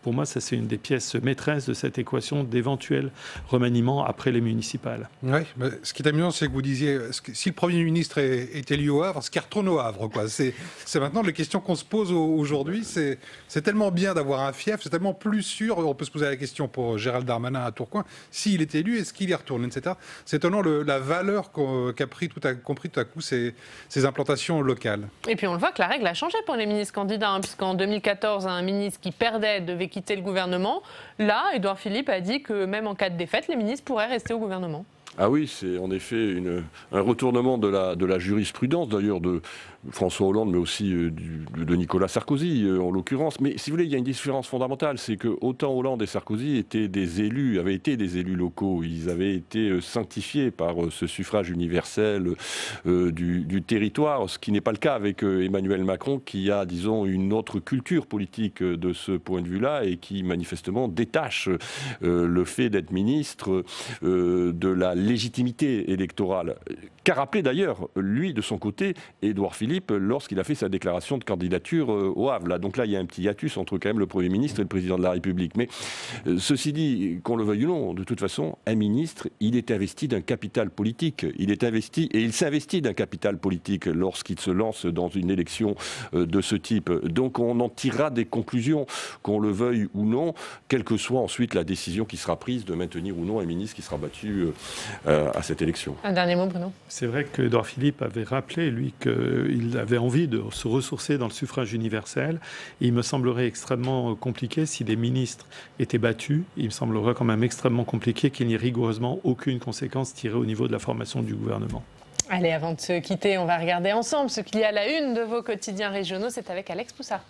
[SPEAKER 21] pour moi, ça c'est une des pièces maîtresses de cette équation d'éventuel remaniement après les municipales.
[SPEAKER 15] Oui, ce qui est amusant, c'est que vous disiez, si le Premier ministre est élu au Havre, ce qu'il retourne au Havre, quoi. C'est maintenant les questions qu'on se pose aujourd'hui. C'est tellement bien d'avoir un fief, c'est tellement plus sûr. On peut se poser la question pour Gérald Darmanin à Tourcoing, s'il est élu, est-ce qu'il y retourne, etc. C'est étonnant la valeur qu'a compris tout à coup ces implantations locales.
[SPEAKER 1] Et puis on le voit que la règle a changé pour les ministres candidats, puisqu'en 2014, un ministre qui perdait devait quitter le gouvernement. Là, Édouard Philippe a dit que même en cas de défaite, les ministres pourraient rester au gouvernement.
[SPEAKER 20] Ah oui, c'est en effet un retournement de la jurisprudence, d'ailleurs, de François Hollande, mais aussi de Nicolas Sarkozy, en l'occurrence. Mais si vous voulez, il y a une différence fondamentale, c'est que autant Hollande et Sarkozy avaient été des élus locaux, ils avaient été sanctifiés par ce suffrage universel du territoire, ce qui n'est pas le cas avec Emmanuel Macron, qui a, disons, une autre culture politique de ce point de vue-là, et qui, manifestement, détache le fait d'être ministre de la légitimité électorale. Qu'a rappelé d'ailleurs, lui, de son côté, Édouard Philippe, lorsqu'il a fait sa déclaration de candidature au Havre. Là, donc là, il y a un petit hiatus entre quand même le Premier ministre et le Président de la République. Mais ceci dit, qu'on le veuille ou non, de toute façon, un ministre, il est investi d'un capital politique. Il est investi, et il s'investit d'un capital politique lorsqu'il se lance dans une élection de ce type. Donc on en tirera des conclusions, qu'on le veuille ou non, quelle que soit ensuite la décision qui sera prise de maintenir ou non un ministre qui sera battu à cette élection.
[SPEAKER 1] Un dernier mot, Bruno.
[SPEAKER 21] C'est vrai que Édouard Philippe avait rappelé, lui, qu'il avait envie de se ressourcer dans le suffrage universel. Et il me semblerait extrêmement compliqué si les ministres étaient battus. Il me semblerait quand même extrêmement compliqué qu'il n'y ait rigoureusement aucune conséquence tirée au niveau de la formation du gouvernement.
[SPEAKER 1] Allez, avant de se quitter, on va regarder ensemble ce qu'il y a à la une de vos quotidiens régionaux. C'est avec Alex Poussard.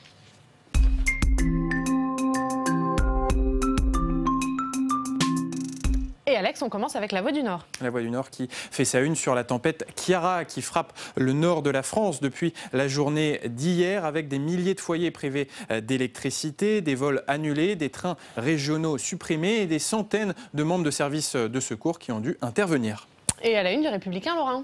[SPEAKER 1] Et Alex, on commence avec La Voix du Nord.
[SPEAKER 5] La Voix du Nord qui fait sa une sur la tempête Chiara qui frappe le nord de la France depuis la journée d'hier, avec des milliers de foyers privés d'électricité, des vols annulés, des trains régionaux supprimés et des centaines de membres de services de secours qui ont dû intervenir.
[SPEAKER 1] Et à la une du Républicain Lorrain.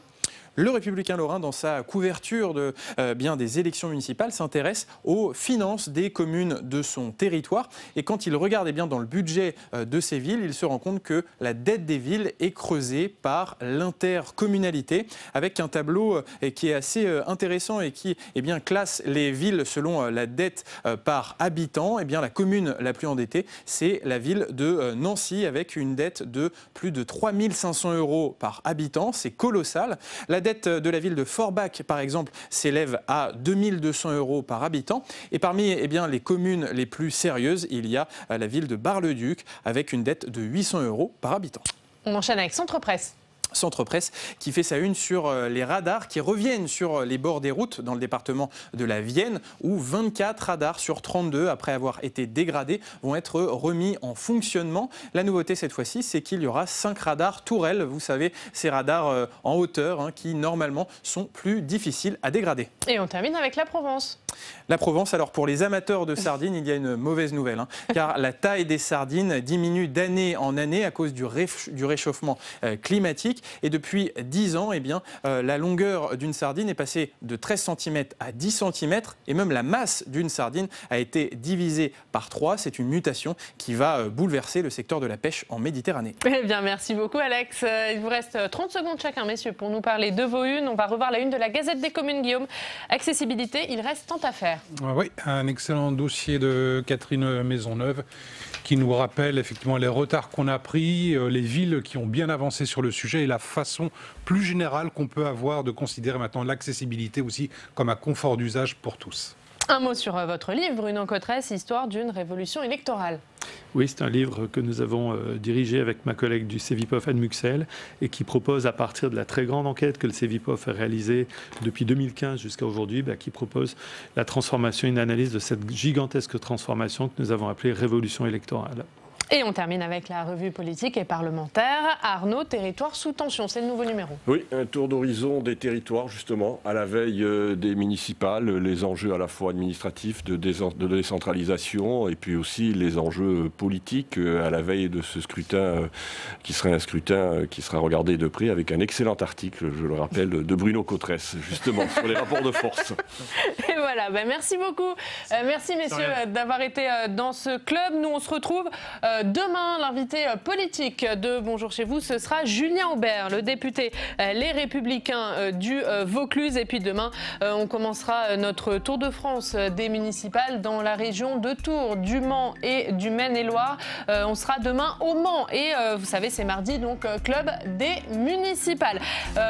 [SPEAKER 5] Le Républicain Lorrain, dans sa couverture des élections municipales, s'intéresse aux finances des communes de son territoire. Et quand il regarde dans le budget de ces villes, il se rend compte que la dette des villes est creusée par l'intercommunalité, avec un tableau qui est assez intéressant et qui classe les villes selon la dette par habitant. La commune la plus endettée, c'est la ville de Nancy, avec une dette de plus de 3 500 € par habitant. C'est colossal. La dette de la ville de Forbach, par exemple, s'élève à 2 200 € par habitant. Et parmi les communes les plus sérieuses, il y a la ville de Bar-le-Duc, avec une dette de 800 € par habitant.
[SPEAKER 1] On enchaîne avec Centre Presse.
[SPEAKER 5] Centre Presse qui fait sa une sur les radars qui reviennent sur les bords des routes dans le département de la Vienne, où 24 radars sur 32, après avoir été dégradés, vont être remis en fonctionnement. La nouveauté cette fois-ci, c'est qu'il y aura 5 radars tourelles. Vous savez, ces radars en hauteur qui normalement sont plus difficiles à dégrader.
[SPEAKER 1] Et on termine avec la Provence.
[SPEAKER 5] La Provence, alors pour les amateurs de sardines, il y a une mauvaise nouvelle, car la taille des sardines diminue d'année en année à cause du réchauffement climatique. Et depuis 10 ans, la longueur d'une sardine est passée de 13 cm à 10 cm, et même la masse d'une sardine a été divisée par 3. C'est une mutation qui va bouleverser le secteur de la pêche en Méditerranée.
[SPEAKER 1] Eh bien, merci beaucoup Alex. Il vous reste 30 secondes chacun, messieurs, pour nous parler de vos unes. On va revoir la une de la Gazette des communes, Guillaume. Accessibilité, il reste tant à faire.
[SPEAKER 15] Oui, un excellent dossier de Catherine Maisonneuve qui nous rappelle effectivement les retards qu'on a pris, les villes qui ont bien avancé sur le sujet et la façon plus générale qu'on peut avoir de considérer maintenant l'accessibilité aussi comme un confort d'usage pour tous.
[SPEAKER 1] Un mot sur votre livre, Bruno Cotresse, Histoire d'une révolution électorale.
[SPEAKER 21] Oui, c'est un livre que nous avons dirigé avec ma collègue du CEVIPOF, Anne Muxel, et qui propose, à partir de la très grande enquête que le CEVIPOF a réalisée depuis 2015 jusqu'à aujourd'hui, qui propose la transformation, une analyse de cette gigantesque transformation que nous avons appelée révolution électorale.
[SPEAKER 1] Et on termine avec la revue politique et parlementaire. Arnaud, territoire sous tension, c'est le nouveau numéro.
[SPEAKER 20] Oui, un tour d'horizon des territoires, justement, à la veille des municipales, les enjeux à la fois administratifs, de décentralisation, et puis aussi les enjeux politiques à la veille de ce scrutin, qui serait un scrutin qui sera regardé de près avec un excellent article, je le rappelle, de Bruno Cotresse, justement, sur les rapports de force.
[SPEAKER 1] Et voilà, merci beaucoup. Merci messieurs d'avoir été dans ce club. Nous, on se retrouve demain. L'invité politique de Bonjour chez vous, ce sera Julien Aubert, le député Les Républicains du Vaucluse. Et puis demain, on commencera notre tour de France des municipales dans la région de Tours, du Mans et du Maine-et-Loire. On sera demain au Mans. Et vous savez, c'est mardi, donc club des municipales.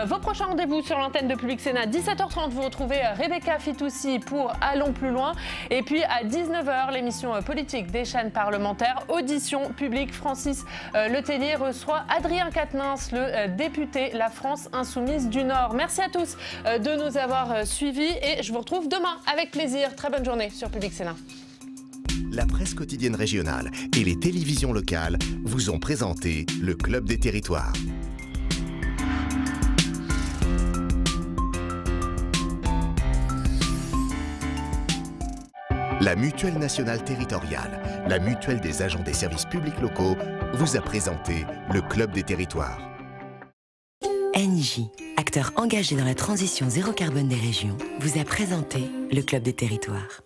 [SPEAKER 1] Vos prochains rendez-vous sur l'antenne de Public Sénat, 17h30, vous retrouvez Rebecca Fitoussi pour Allons plus loin. Et puis à 19h, l'émission politique des chaînes parlementaires, audition publique. Francis Letellier reçoit Adrien Quatennens, le député La France Insoumise du Nord. Merci à tous de nous avoir suivis et je vous retrouve demain avec plaisir. Très bonne journée sur Public Sénat.
[SPEAKER 2] La presse quotidienne régionale et les télévisions locales vous ont présenté le Club des territoires. La Mutuelle nationale territoriale, la mutuelle des agents des services publics locaux, vous a présenté le Club des territoires.
[SPEAKER 6] NJ, acteur engagé dans la transition zéro carbone des régions, vous a présenté le Club des territoires.